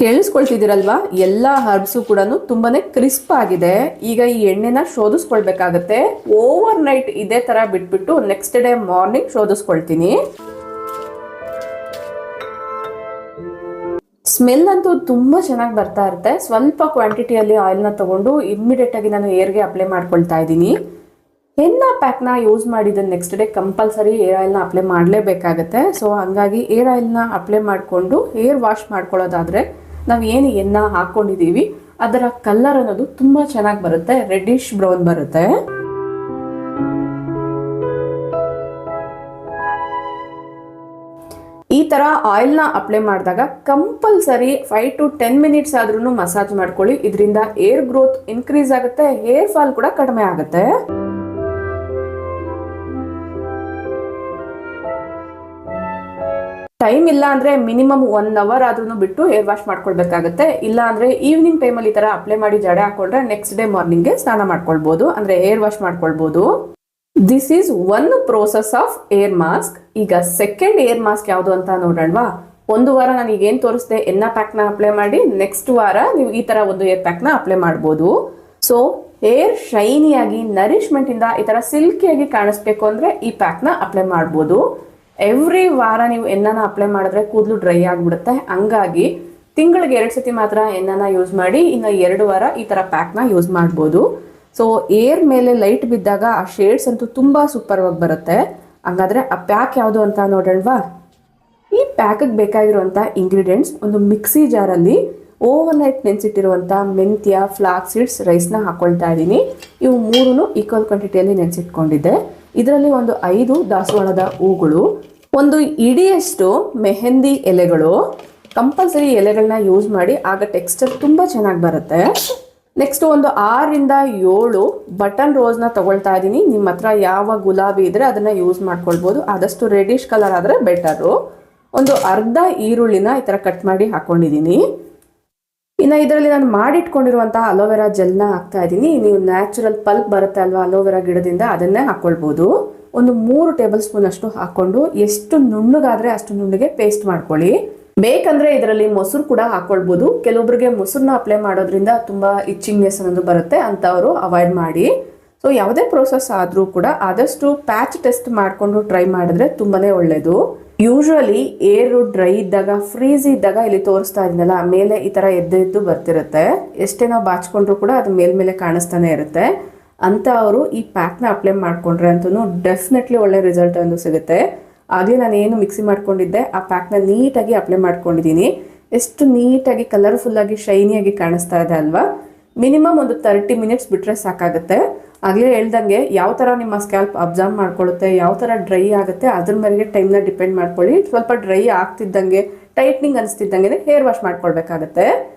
ಕೇಳಿಸ್ಕೊಳ್ತಿದ್ದೀರಲ್ವಾ, ಎಲ್ಲ ಹರ್ಬ್ಸು ಕೂಡ ತುಂಬಾನೇ ಕ್ರಿಸ್ಪ್ ಆಗಿದೆ. ಈಗ ಈ ಎಣ್ಣೆನ ಶೋಧಿಸ್ಕೊಳ್ಬೇಕಾಗತ್ತೆ. ಓವರ್ ನೈಟ್ ಇದೇ ತರ ಬಿಟ್ಬಿಟ್ಟು ನೆಕ್ಸ್ಟ್ ಡೇ ಮಾರ್ನಿಂಗ್ ಶೋಧಿಸ್ಕೊಳ್ತೀನಿ. ಸ್ಮೆಲ್ ಅಂತೂ ತುಂಬಾ ಚೆನ್ನಾಗಿ ಬರ್ತಾ ಇರುತ್ತೆ. ಸ್ವಲ್ಪ ಕ್ವಾಂಟಿಟಿಯಲ್ಲಿ ಆಯಿಲ್ನ ತಗೊಂಡು ಇಮ್ಮಿಡಿಯೇಟ್ ಆಗಿ ನಾನು ಹೇರ್ಗೆ ಅಪ್ಲೈ ಮಾಡ್ಕೊಳ್ತಾ ಇದ್ದೀನಿ. ಹೆನ್ನ ಪ್ಯಾಕ್ನ ಯೂಸ್ ಮಾಡಿದ ನೆಕ್ಸ್ಟ್ ಡೇ ಕಂಪಲ್ಸರಿ ಏರ್ ಆಯಿಲ್ನ ಅಪ್ಲೈ ಮಾಡಲೇಬೇಕಾಗತ್ತೆ. ಸೊ ಹಂಗಾಗಿ ಏರ್ ಆಯಿಲ್ನ ಅಪ್ಲೈ ಮಾಡಿಕೊಂಡು ಹೇರ್ ವಾಶ್ ಮಾಡ್ಕೊಳ್ಳೋದಾದ್ರೆ ನಾವು ಏನು ಎಣ್ಣೆ ಹಾಕೊಂಡಿದ್ದೀವಿ ಅದರ ಕಲರ್ ಅನ್ನೋದು ತುಂಬಾ ಚೆನ್ನಾಗಿ ಬರುತ್ತೆ. ರೆಡ್ಡಿಶ್ ಬ್ರೌನ್ ಬರುತ್ತೆ. ಈ ತರ ಆಯಿಲ್ನ ಅಪ್ಲೈ ಮಾಡಿದಾಗ ಕಂಪಲ್ಸರಿ 5 to 10 ಮಿನಿಟ್ಸ್ ಆದ್ರೂ ಮಸಾಜ್ ಮಾಡ್ಕೊಳ್ಳಿ. ಇದರಿಂದ ಏರ್ ಗ್ರೋತ್ ಇನ್ಕ್ರೀಸ್ ಆಗುತ್ತೆ. ಹೇರ್ ಫಾಲ್ ಕೂಡ ಕಡಿಮೆ ಆಗುತ್ತೆ. ಟೈಮ್ ಇಲ್ಲ ಅಂದ್ರೆ ಮಿನಿಮಮ್ 1 ಅವರ್ ಆದ್ರೂ ಬಿಟ್ಟು ಹೇರ್ ವಾಶ್ ಮಾಡ್ಕೊಳ್ಬೇಕಾಗತ್ತೆ. ಇಲ್ಲ ಅಂದ್ರೆ ಈವ್ನಿಂಗ್ ಟೈಮಲ್ಲಿ ಈ ತರ ಅಪ್ಲೈ ಮಾಡಿ ಜಡೆ ಹಾಕೊಂಡ್ರೆ ನೆಕ್ಸ್ಟ್ ಡೇ ಮಾರ್ನಿಂಗ್ಗೆ ಸ್ನಾನ ಮಾಡ್ಕೊಳ್ಬಹುದು, ಅಂದ್ರೆ ಹೇರ್ ವಾಶ್ ಮಾಡ್ಕೊಳ್ಬಹುದು. This is one process of air mask. ಈಗ ಸೆಕೆಂಡ್ ಏರ್ ಮಾಸ್ಕ್ ಯಾವುದು ಅಂತ ನೋಡೋಣವಾ. ಒಂದು ವಾರ ನಾನು ಈಗ ಏನ್ ತೋರಿಸಿದೆ ಎನ್ನ ಪ್ಯಾಕ್ ನ ಅಪ್ಲೈ ಮಾಡಿ, ನೆಕ್ಸ್ಟ್ ವಾರ ನೀವು ಈ ತರ ಒಂದು ಏರ್ ಪ್ಯಾಕ್ ನ ಅಪ್ಲೈ ಮಾಡಬಹುದು. ಸೊ ಹೇರ್ ಶೈನಿಯಾಗಿ ನರಿಶ್ಮೆಂಟ್ ಇಂದ ಈ ತರ ಸಿಲ್ಕಿಯಾಗಿ ಕಾಣಿಸ್ಬೇಕು ಅಂದ್ರೆ ಈ ಪ್ಯಾಕ್ ನ ಅಪ್ಲೈ ಮಾಡಬಹುದು. ಎವ್ರಿ ವಾರ ನೀವು ಎಣ್ಣೆನ ಅಪ್ಲೈ ಮಾಡಿದ್ರೆ ಕೂದಲು ಡ್ರೈ ಆಗಿಬಿಡುತ್ತೆ. ಹಂಗಾಗಿ ತಿಂಗಳಿಗೆ 2 ಸತಿ ಮಾತ್ರ ಎಣ್ಣೆನ ಯೂಸ್ ಮಾಡಿ, ಇನ್ನು 2 ವಾರ ಈ ತರ ಪ್ಯಾಕ್ ನ ಯೂಸ್ ಮಾಡಬಹುದು. ಸೊ ಏರ್ ಮೇಲೆ ಲೈಟ್ ಬಿದ್ದಾಗ ಆ ಶೇಡ್ಸ್ ಅಂತೂ ತುಂಬಾ ಸೂಪರ್ ಆಗಿ ಬರುತ್ತೆ. ಹಂಗಾದ್ರೆ ಆ ಪ್ಯಾಕ್ ಯಾವುದು ಅಂತ ನೋಡೋಣವಾ. ಈ ಪ್ಯಾಕ್ಗೆ ಬೇಕಾಗಿರುವಂತ ಇಂಗ್ರೀಡಿಯೆಂಟ್ಸ್: ಒಂದು ಮಿಕ್ಸಿ ಜಾರಲ್ಲಿ ಓವರ್ ನೈಟ್ ನೆನೆಸಿಟ್ಟಿರುವಂತ ಮೆಂತ್ಯ, ಫ್ಲಾಕ್ ಸೀಡ್ಸ್, ರೈಸ್ನ ಹಾಕೊಳ್ತಾ ಇದ್ದೀನಿ. ಇವು 3 ಈಕ್ವಲ್ ಕ್ವಾಂಟಿಟಿಯಲ್ಲಿ ನೆನೆಸಿಟ್ಕೊಂಡಿದ್ದೆ. ಇದರಲ್ಲಿ ಒಂದು 5 ದಾಸವಾಳದ ಹೂಗಳು, ಒಂದು ಇಡಿಯಷ್ಟು ಮೆಹಂದಿ ಎಲೆಗಳು. ಕಂಪಲ್ಸರಿ ಎಲೆಗಳನ್ನ ಯೂಸ್ ಮಾಡಿ, ಆಗ ಟೆಕ್ಸ್ಚರ್ ತುಂಬಾ ಚೆನ್ನಾಗಿ ಬರುತ್ತೆ. ನೆಕ್ಸ್ಟ್ ಒಂದು 6 ರಿಂದ 7 ಬಟನ್ ರೋಸ್ನ ತಗೊಳ್ತಾ ಇದ್ದೀನಿ. ನಿಮ್ಮ ಹತ್ರ ಯಾವ ಗುಲಾಬಿ ಇದ್ರೆ ಅದನ್ನ ಯೂಸ್ ಮಾಡ್ಕೊಳ್ಬಹುದು. ಆದಷ್ಟು ರೆಡಿಶ್ ಕಲರ್ ಆದ್ರೆ ಬೆಟರು. ಒಂದು ಅರ್ಧ ಈರುಳ್ಳಿನ ಈ ತರ ಕಟ್ ಮಾಡಿ ಹಾಕೊಂಡಿದ್ದೀನಿ. ಇನ್ನು ಇದರಲ್ಲಿ ನಾನು ಮಾಡಿಟ್ಕೊಂಡಿರುವಂತಹ ಅಲೋವೆರಾ ಜೆಲ್ನ ಹಾಕ್ತಾ ಇದ್ದೀನಿ. ನೀವು ನ್ಯಾಚುರಲ್ ಪಲ್ಪ್ ಬರುತ್ತೆ ಅಲ್ವಾ ಅಲೋವೆರಾ ಗಿಡದಿಂದ, ಅದನ್ನೇ ಹಾಕೊಳ್ಬಹುದು. ಒಂದು 3 ಟೇಬಲ್ ಸ್ಪೂನ್ ಅಷ್ಟು ಹಾಕೊಂಡು ಎಷ್ಟು ನುಣ್ಣಗಾದ್ರೆ ಅಷ್ಟು ನುಣ್ಣಗೆ ಪೇಸ್ಟ್ ಮಾಡ್ಕೊಳ್ಳಿ. ಬೇಕಂದ್ರೆ ಇದರಲ್ಲಿ ಮೊಸರು ಕೂಡ ಹಾಕೊಳ್ಬೋದು. ಕೆಲವೊಬ್ಬರಿಗೆ ಮೊಸರನ್ನ ಅಪ್ಲೈ ಮಾಡೋದ್ರಿಂದ ತುಂಬಾ ಇಚ್ಚಿಂಗ್ನೆಸ್ ಅನ್ನೋದು ಬರುತ್ತೆ, ಅಂತವರು ಅವಾಯ್ಡ್ ಮಾಡಿ. ಸೊ ಯಾವುದೇ ಪ್ರೋಸೆಸ್ ಆದರೂ ಕೂಡ ಆದಷ್ಟು ಪ್ಯಾಚ್ ಟೆಸ್ಟ್ ಮಾಡಿಕೊಂಡು ಟ್ರೈ ಮಾಡಿದ್ರೆ ತುಂಬಾನೇ ಒಳ್ಳೇದು. ಯೂಶುವಲಿ ಏರು ಡ್ರೈ ಇದ್ದಾಗ, ಫ್ರೀಸ್ ಇದ್ದಾಗ ಇಲ್ಲಿ ತೋರಿಸ್ತಾ ಇದೀನಲ್ಲ ಮೇಲೆ ಈ ತರ ಎದ್ದು ಬರ್ತಿರುತ್ತೆ. ಎಷ್ಟೇ ನಾವು ಬಾಚ್ಕೊಂಡ್ರು ಕೂಡ ಅದು ಮೇಲ್ಮೇಲೆ ಕಾಣಿಸ್ತಾನೆ ಇರುತ್ತೆ. ಅಂತ ಅವರು ಈ ಪ್ಯಾಕ್ನ ಅಪ್ಲೈ ಮಾಡ್ಕೊಂಡ್ರೆ ಅಂತೂ ಡೆಫಿನೆಟ್ಲಿ ಒಳ್ಳೆ ರಿಸಲ್ಟ್ ಒಂದು ಸಿಗುತ್ತೆ. ಆಗಲೇ ನಾನು ಏನು ಮಿಕ್ಸಿ ಮಾಡ್ಕೊಂಡಿದ್ದೆ ಆ ಪ್ಯಾಕ್ನ ನೀಟಾಗಿ ಅಪ್ಲೈ ಮಾಡ್ಕೊಂಡಿದ್ದೀನಿ. ಎಷ್ಟು ನೀಟಾಗಿ ಕಲರ್ಫುಲ್ಲಾಗಿ ಶೈನಿಯಾಗಿ ಕಾಣಿಸ್ತಾ ಇದೆ ಅಲ್ವಾ. ಮಿನಿಮಮ್ ಒಂದು 30 ಮಿನಿಟ್ಸ್ ಬಿಟ್ಟರೆ ಸಾಕಾಗುತ್ತೆ. ಆಗಲೇ ಹೇಳ್ದಂಗೆ ಯಾವ ಥರ ನಿಮ್ಮ ಸ್ಕ್ಯಾಲ್ಪ್ ಅಬ್ಸರ್ವ್ ಮಾಡ್ಕೊಳ್ಳುತ್ತೆ, ಯಾವ ಥರ ಡ್ರೈ ಆಗುತ್ತೆ ಅದ್ರ ಮೇಲೆಗೆ ಟೈಮ್ನ ಡಿಪೆಂಡ್ ಮಾಡ್ಕೊಳ್ಳಿ. ಸ್ವಲ್ಪ ಡ್ರೈ ಆಗ್ತಿದ್ದಂಗೆ, ಟೈಟ್ನಿಂಗ್ ಅನಿಸ್ತಿದ್ದಂಗೆ ಹೇರ್ ವಾಶ್ ಮಾಡ್ಕೊಳ್ಬೇಕಾಗತ್ತೆ.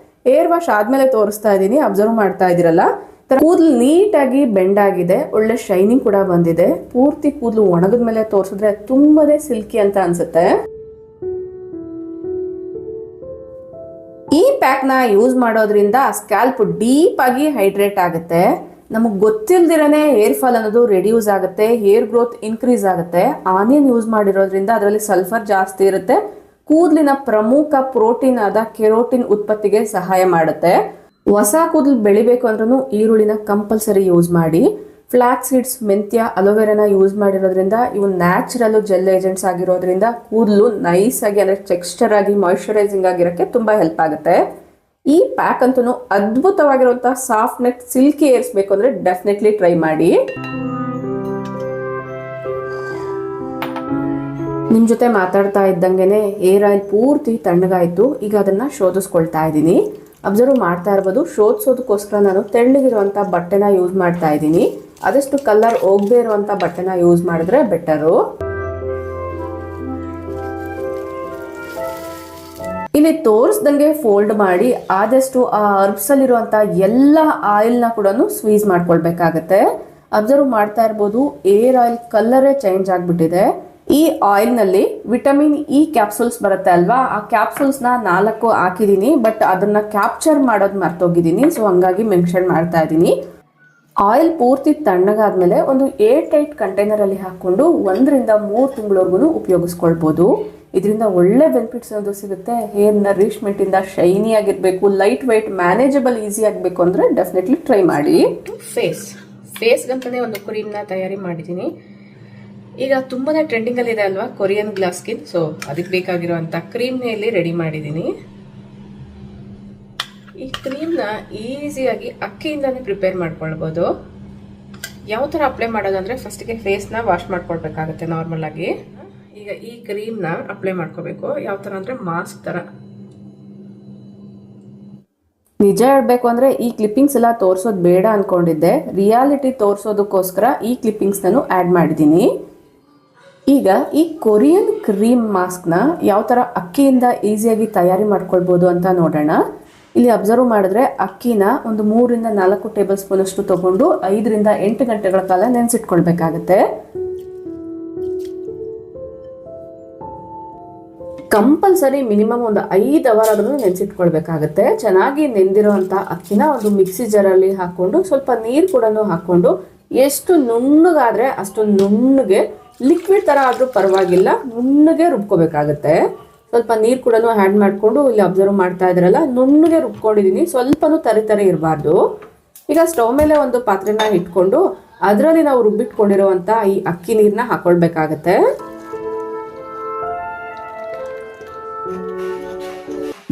ಹೇರ್ ವಾಶ್ ಆದಮೇಲೆ ತೋರಿಸ್ತಾ ಇದ್ದೀನಿ, ಅಬ್ಸರ್ವ್ ಮಾಡ್ತಾ ಇದ್ದೀರಲ್ಲ. ಕೂದಲು ನೀಟಾಗಿ ಬೆಂಡ್ ಆಗಿದೆ, ಒಳ್ಳೆ ಶೈನಿಂಗ್ ಕೂಡ ಬಂದಿದೆ. ಪೂರ್ತಿ ಕೂದಲು ಒಣಗಿದ ಮೇಲೆ ತೋರಿಸಿದ್ರೆ ತುಂಬಾನೇ ಸಿಲ್ಕಿ ಅಂತ ಅನ್ಸುತ್ತೆ. ಈ ಪ್ಯಾಕ್ನ ಯೂಸ್ ಮಾಡೋದ್ರಿಂದ ಸ್ಕ್ಯಾಲ್ಪ್ ಡೀಪ್ ಆಗಿ ಹೈಡ್ರೇಟ್ ಆಗುತ್ತೆ. ನಮಗೆ ಗೊತ್ತಿಲ್ದಿರನೇ ಹೇರ್ ಫಾಲ್ ಅನ್ನೋದು ರೆಡ್ಯೂಸ್ ಆಗುತ್ತೆ, ಹೇರ್ ಗ್ರೋತ್ ಇನ್ಕ್ರೀಸ್ ಆಗುತ್ತೆ. ಆನಿಯನ್ ಯೂಸ್ ಮಾಡಿರೋದ್ರಿಂದ ಅದರಲ್ಲಿ ಸಲ್ಫರ್ ಜಾಸ್ತಿ ಇರುತ್ತೆ, ಕೂದಲಿನ ಪ್ರಮುಖ ಪ್ರೋಟೀನ್ ಆದ ಕೆರೋಟಿನ್ ಉತ್ಪತ್ತಿಗೆ ಸಹಾಯ ಮಾಡುತ್ತೆ. ಹೊಸ ಕೂದಲು ಬೆಳಿಬೇಕು ಅಂದ್ರೂ ಈರುಳ್ಳಿನ ಕಂಪಲ್ಸರಿ ಯೂಸ್ ಮಾಡಿ. ಫ್ಲಾಕ್ಸ್ ಸೀಡ್ಸ್, ಮೆಂತ್ಯ, ಅಲೋವೆರಾನ ಯೂಸ್ ಮಾಡಿರೋದ್ರಿಂದ ಇವು ನ್ಯಾಚುರಲ್ ಜೆಲ್ ಏಜೆಂಟ್ಸ್ ಆಗಿರೋದ್ರಿಂದ ಕೂದಲು ನೈಸ್ ಆಗಿ ಅಂದರೆ ಟೆಕ್ಸ್ಚರ್ ಆಗಿ ಮಾಯಿಶ್ಚರೈಸಿಂಗ್ ಆಗಿರೋಕ್ಕೆ ತುಂಬಾ ಹೆಲ್ಪ್ ಆಗುತ್ತೆ. ಈ ಪ್ಯಾಕ್ ಅಂತೂ ಅದ್ಭುತವಾಗಿರುವಂತಹ ಸಾಫ್ಟ್ ನೆಕ್ ಸಿಲ್ಕಿ ಹೇರ್ಸ್ ಬೇಕು ಅಂದ್ರೆ ಡೆಫಿನೆಟ್ಲಿ ಟ್ರೈ ಮಾಡಿ. ನಿಮ್ ಜೊತೆ ಮಾತಾಡ್ತಾ ಇದ್ದಂಗೆನೆ ಹೇರ್ ಆಯಿಲ್ ಪೂರ್ತಿ ತಣ್ಣಗಾಯ್ತು. ಈಗ ಅದನ್ನ ಶೋಧಿಸ್ಕೊಳ್ತಾ ಇದ್ದೀನಿ. ಅಬ್ಸರ್ವ್ ಮಾಡ್ತಾ ಇರ್ಬೋದು, ಶೋಧಿಸೋದಕ್ಕೋಸ್ಕರ ನಾನು ತೆಳ್ಳಗಿರುವಂತ ಬಟ್ಟೆನ ಯೂಸ್ ಮಾಡ್ತಾ ಇದ್ದೀನಿ. ಆದಷ್ಟು ಕಲರ್ ಹೋಗದೆ ಇರುವಂತ ಬಟ್ಟೆನ ಯೂಸ್ ಮಾಡಿದ್ರೆ ಬೆಟರು. ಇಲ್ಲಿ ತೋರಿಸ್ದಂಗೆ ಫೋಲ್ಡ್ ಮಾಡಿ ಆದಷ್ಟು ಆ ಹರ್ಬ್ಸ್ ಅಲ್ಲಿರುವಂತ ಎಲ್ಲ ಆಯಿಲ್ನ ಕೂಡ ಸ್ವೀಸ್ ಮಾಡ್ಕೊಳ್ಬೇಕಾಗತ್ತೆ. ಅಬ್ಸರ್ವ್ ಮಾಡ್ತಾ ಇರ್ಬೋದು, ಏರ್ ಆಯಿಲ್ ಕಲರೇ ಚೇಂಜ್ ಆಗ್ಬಿಟ್ಟಿದೆ. ಈ ಆಯಿಲ್ ನಲ್ಲಿ ವಿಟಮಿನ್ ಇ ಕ್ಯಾಪ್ಸೂಲ್ಸ್ ಬರುತ್ತೆ ಅಲ್ವಾ, ಆ ಕ್ಯಾಪ್ಸೂಲ್ಸ್ ನ 4 ಹಾಕಿದೀನಿ. ಬಟ್ ಅದನ್ನ ಕ್ಯಾಪ್ಚರ್ ಮಾಡೋದು ಮರ್ತೋಗಿದ್ದೀನಿ, ಸೊ ಹಂಗಾಗಿ ಮೆನ್ಷನ್ ಮಾಡ್ತಾ ಇದ್ದೀನಿ. ಆಯಿಲ್ ಪೂರ್ತಿ ತಣ್ಣಗಾದ್ಮೇಲೆ ಒಂದು ಏರ್ ಟೈಟ್ ಕಂಟೈನರ್ ಅಲ್ಲಿ ಹಾಕೊಂಡು 1 ರಿಂದ 3 ತಿಂಗಳವರೆಗೂ ಉಪಯೋಗಿಸ್ಕೊಳ್ಬಹುದು. ಇದರಿಂದ ಒಳ್ಳೆ ಬೆನಿಫಿಟ್ಸ್ ಅನ್ನೋದು ಸಿಗುತ್ತೆ. ಹೇರ್ ನರಿಶ್ಮೆಂಟ್ ಇಂದ ಶೈನಿ ಆಗಿರ್ಬೇಕು, ಲೈಟ್ ವೈಟ್, ಮ್ಯಾನೇಜಬಲ್, ಈಸಿ ಆಗಬೇಕು ಅಂದ್ರೆ ಡೆಫಿನೆಟ್ಲಿ ಟ್ರೈ ಮಾಡಿ. ಫೇಸ್ಗಂತಾನೆ ಒಂದು ಕ್ರೀಮ್ನ ತಯಾರಿ ಮಾಡಿದ್ದೀನಿ. ಈಗ ತುಂಬಾನೇ ಟ್ರೆಂಡಿಂಗ್ ಅಲ್ಲಿ ಇದೆ ಅಲ್ವಾ ಕೊರಿಯನ್ ಗ್ಲಾಸ್ ಸ್ಕಿನ್. ಸೊ ಅದಕ್ಕೆ ಬೇಕಾಗಿರುವಂತ ಕ್ರೀಮ್ನ ಇಲ್ಲಿ ರೆಡಿ ಮಾಡಿದ್ದೀನಿ. ಈ ಕ್ರೀಮ್ನ ಈಸಿಯಾಗಿ ಅಕ್ಕಿಯಿಂದಾನೇ ಪ್ರಿಪೇರ್ ಮಾಡ್ಕೊಳ್ಬಹುದು. ಯಾವ ತರ ಅಪ್ಲೈ ಮಾಡೋದಂದ್ರೆ ಫಸ್ಟ್ಗೆ ಫೇಸ್ನ ವಾಶ್ ಮಾಡ್ಕೊಳ್ಬೇಕಾಗುತ್ತೆ ನಾರ್ಮಲ್ ಆಗಿ. ಈಗ ಈ ಕ್ರೀಮ್ನ ಅಪ್ಲೈ ಮಾಡ್ಕೋಬೇಕು. ಯಾವ ತರ ಅಂದ್ರೆ ಮಾಸ್ಕ್ ತರ. ನಿಜ ಹೇಳ್ಬೇಕು ಅಂದ್ರೆ ಈ ಕ್ಲಿಪ್ಪಿಂಗ್ಸ್ ಎಲ್ಲ ತೋರಿಸೋದು ಬೇಡ ಅನ್ಕೊಂಡಿದ್ದೆ. ರಿಯಾಲಿಟಿ ತೋರಿಸೋದಕ್ಕೋಸ್ಕರ ಈ ಕ್ಲಿಪ್ಪಿಂಗ್ಸ್ ನಾನು ಆಡ್ ಮಾಡಿದ್ದೀನಿ. ಈಗ ಈ ಕೊರಿಯನ್ ಕ್ರೀಮ್ ಮಾಸ್ಕ್ನ ಯಾವ ಥರ ಅಕ್ಕಿಯಿಂದ ಈಸಿಯಾಗಿ ತಯಾರಿ ಮಾಡ್ಕೊಳ್ಬೋದು ಅಂತ ನೋಡೋಣ. ಇಲ್ಲಿ ಅಬ್ಸರ್ವ್ ಮಾಡಿದ್ರೆ ಅಕ್ಕಿನ ಒಂದು 3 ರಿಂದ 4 ಟೇಬಲ್ ಸ್ಪೂನ್ ಅಷ್ಟು ತಗೊಂಡು 5 ರಿಂದ 8 ಗಂಟೆಗಳ ಕಾಲ ನೆನೆಸಿಟ್ಕೊಳ್ಬೇಕಾಗತ್ತೆ. ಕಂಪಲ್ಸರಿ ಮಿನಿಮಮ್ ಒಂದು 5 ಅವರ್ ಆದ್ರೂ ನೆನೆಸಿಟ್ಕೊಳ್ಬೇಕಾಗತ್ತೆ. ಚೆನ್ನಾಗಿ ನೆಂದಿರುವಂಥ ಅಕ್ಕಿನ ಒಂದು ಮಿಕ್ಸಿ ಜಾರಲ್ಲಿ ಹಾಕೊಂಡು ಸ್ವಲ್ಪ ನೀರು ಕೂಡ ಹಾಕೊಂಡು ಎಷ್ಟು ನುಣ್ಣಗಾದ್ರೆ ಅಷ್ಟು ನುಣ್ಣಗೆ, ಲಿಕ್ವಿಡ್ ತರ ಆದ್ರೂ ಪರವಾಗಿಲ್ಲ, ನುಣ್ಣಗೆ ರುಬ್ಕೋಬೇಕಾಗತ್ತೆ. ಸ್ವಲ್ಪ ನೀರು ಕೂಡ ಆ್ಯಡ್ ಮಾಡಿಕೊಂಡು ಇಲ್ಲಿ ಅಬ್ಸರ್ವ್ ಮಾಡ್ತಾ ಇದ್ರಲ್ಲ, ನುಣ್ಣಗೆ ರುಬ್ಕೊಂಡಿದ್ದೀನಿ. ಸ್ವಲ್ಪನೂ ತರಿ ಇರಬಾರ್ದು. ಈಗ ಸ್ಟವ್ ಮೇಲೆ ಒಂದು ಪಾತ್ರೆನ ಇಟ್ಕೊಂಡು ಅದರಲ್ಲಿ ನಾವು ರುಬ್ಬಿಟ್ಕೊಂಡಿರುವಂಥ ಈ ಅಕ್ಕಿ ನೀರನ್ನ ಹಾಕೊಳ್ಬೇಕಾಗತ್ತೆ.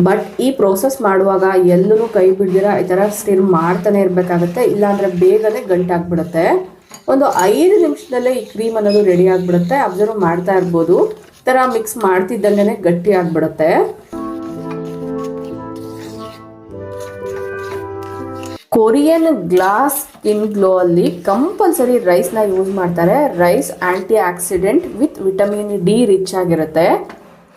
ಬಟ್ ಈ ಪ್ರೋಸೆಸ್ ಮಾಡುವಾಗ ಎಲ್ಲೂ ಕೈ ಬಿಡ್ದಿರ ಈ ಥರ ಸ್ಟಿರ್ ಮಾಡ್ತಾನೆ ಇರಬೇಕಾಗತ್ತೆ, ಇಲ್ಲಾಂದ್ರೆ ಬೇಗನೆ ಗಂಟಾಗ್ಬಿಡುತ್ತೆ. ಒಂದು 5 ನಿಮಿಷದಲ್ಲೇ ಈ ಕ್ರೀಮ್ ಅನ್ನೋದು ರೆಡಿ ಆಗಿಬಿಡುತ್ತೆ. ಅಬ್ಸರ್ವ್ ಮಾಡ್ತಾ ಇರ್ಬೋದು, ಈ ಥರ ಮಿಕ್ಸ್ ಮಾಡ್ತಿದ್ದಂಗೆ ಗಟ್ಟಿ ಆಗಿಬಿಡುತ್ತೆ. ಕೊರಿಯನ್ ಗ್ಲಾಸ್ ಸ್ಕಿನ್ ಗ್ಲೋ ಅಲ್ಲಿ ಕಂಪಲ್ಸರಿ ರೈಸ್ನ ಯೂಸ್ ಮಾಡ್ತಾರೆ. Rice antioxidant with vitamin D rich ಆಗಿರುತ್ತೆ.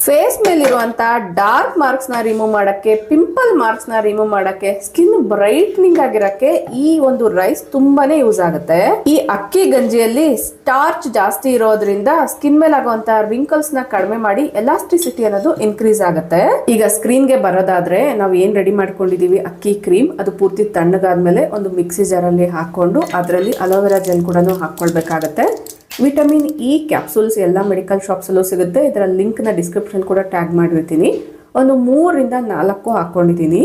ಫೇಸ್ ಮೇಲಿರುವಂತ ಡಾರ್ಕ್ ಮಾರ್ಕ್ಸ್ ನ ರಿಮೂವ್ ಮಾಡಕ್ಕೆ, ಪಿಂಪಲ್ ಮಾರ್ಕ್ಸ್ ನ ರಿಮೂವ್ ಮಾಡಕ್ಕೆ, ಸ್ಕಿನ್ ಬ್ರೈಟ್ನಿಂಗ್ ಆಗಿರಕ್ಕೆ ಈ ಒಂದು ರೈಸ್ ತುಂಬಾನೇ ಯೂಸ್ ಆಗುತ್ತೆ. ಈ ಅಕ್ಕಿ ಗಂಜಿಯಲ್ಲಿ ಸ್ಟಾರ್ಚ್ ಜಾಸ್ತಿ ಇರೋದ್ರಿಂದ ಸ್ಕಿನ್ ಮೇಲೆ ಆಗುವಂತ ರಿಂಕಲ್ಸ್ ನ ಕಡಿಮೆ ಮಾಡಿ ಎಲಾಸ್ಟಿಸಿಟಿ ಅನ್ನೋದು ಇನ್ಕ್ರೀಸ್ ಆಗುತ್ತೆ. ಈಗ ಸ್ಕ್ರೀನ್ ಗೆ ಬರೋದಾದ್ರೆ ನಾವು ಏನ್ ರೆಡಿ ಮಾಡ್ಕೊಂಡಿದೀವಿ ಅಕ್ಕಿ ಕ್ರೀಮ್, ಅದು ಪೂರ್ತಿ ತಣ್ಣಗಾದ್ಮೇಲೆ ಒಂದು ಮಿಕ್ಸಿ ಜಾರ್ ಅಲ್ಲಿ ಹಾಕೊಂಡು ಅದರಲ್ಲಿ ಅಲೋವೆರಾ ಜೆಲ್ ಕೂಡ ಹಾಕೊಳ್ಬೇಕಾಗತ್ತೆ. ವಿಟಮಿನ್ ಇ ಕ್ಯಾಪ್ಸೂಲ್ಸ್ ಎಲ್ಲ ಮೆಡಿಕಲ್ ಶಾಪ್ಸ್ ಅಲ್ಲೂ ಸಿಗುತ್ತೆ. ಇದರ ಲಿಂಕ್ ನ ಡಿಸ್ಕ್ರಿಪ್ಷನ್ ಕೂಡ ಟ್ಯಾಗ್ ಮಾಡಿರ್ತೀನಿ. ಒಂದು 3ರಿಂದ 4 ಹಾಕ್ಕೊಂಡಿದ್ದೀನಿ.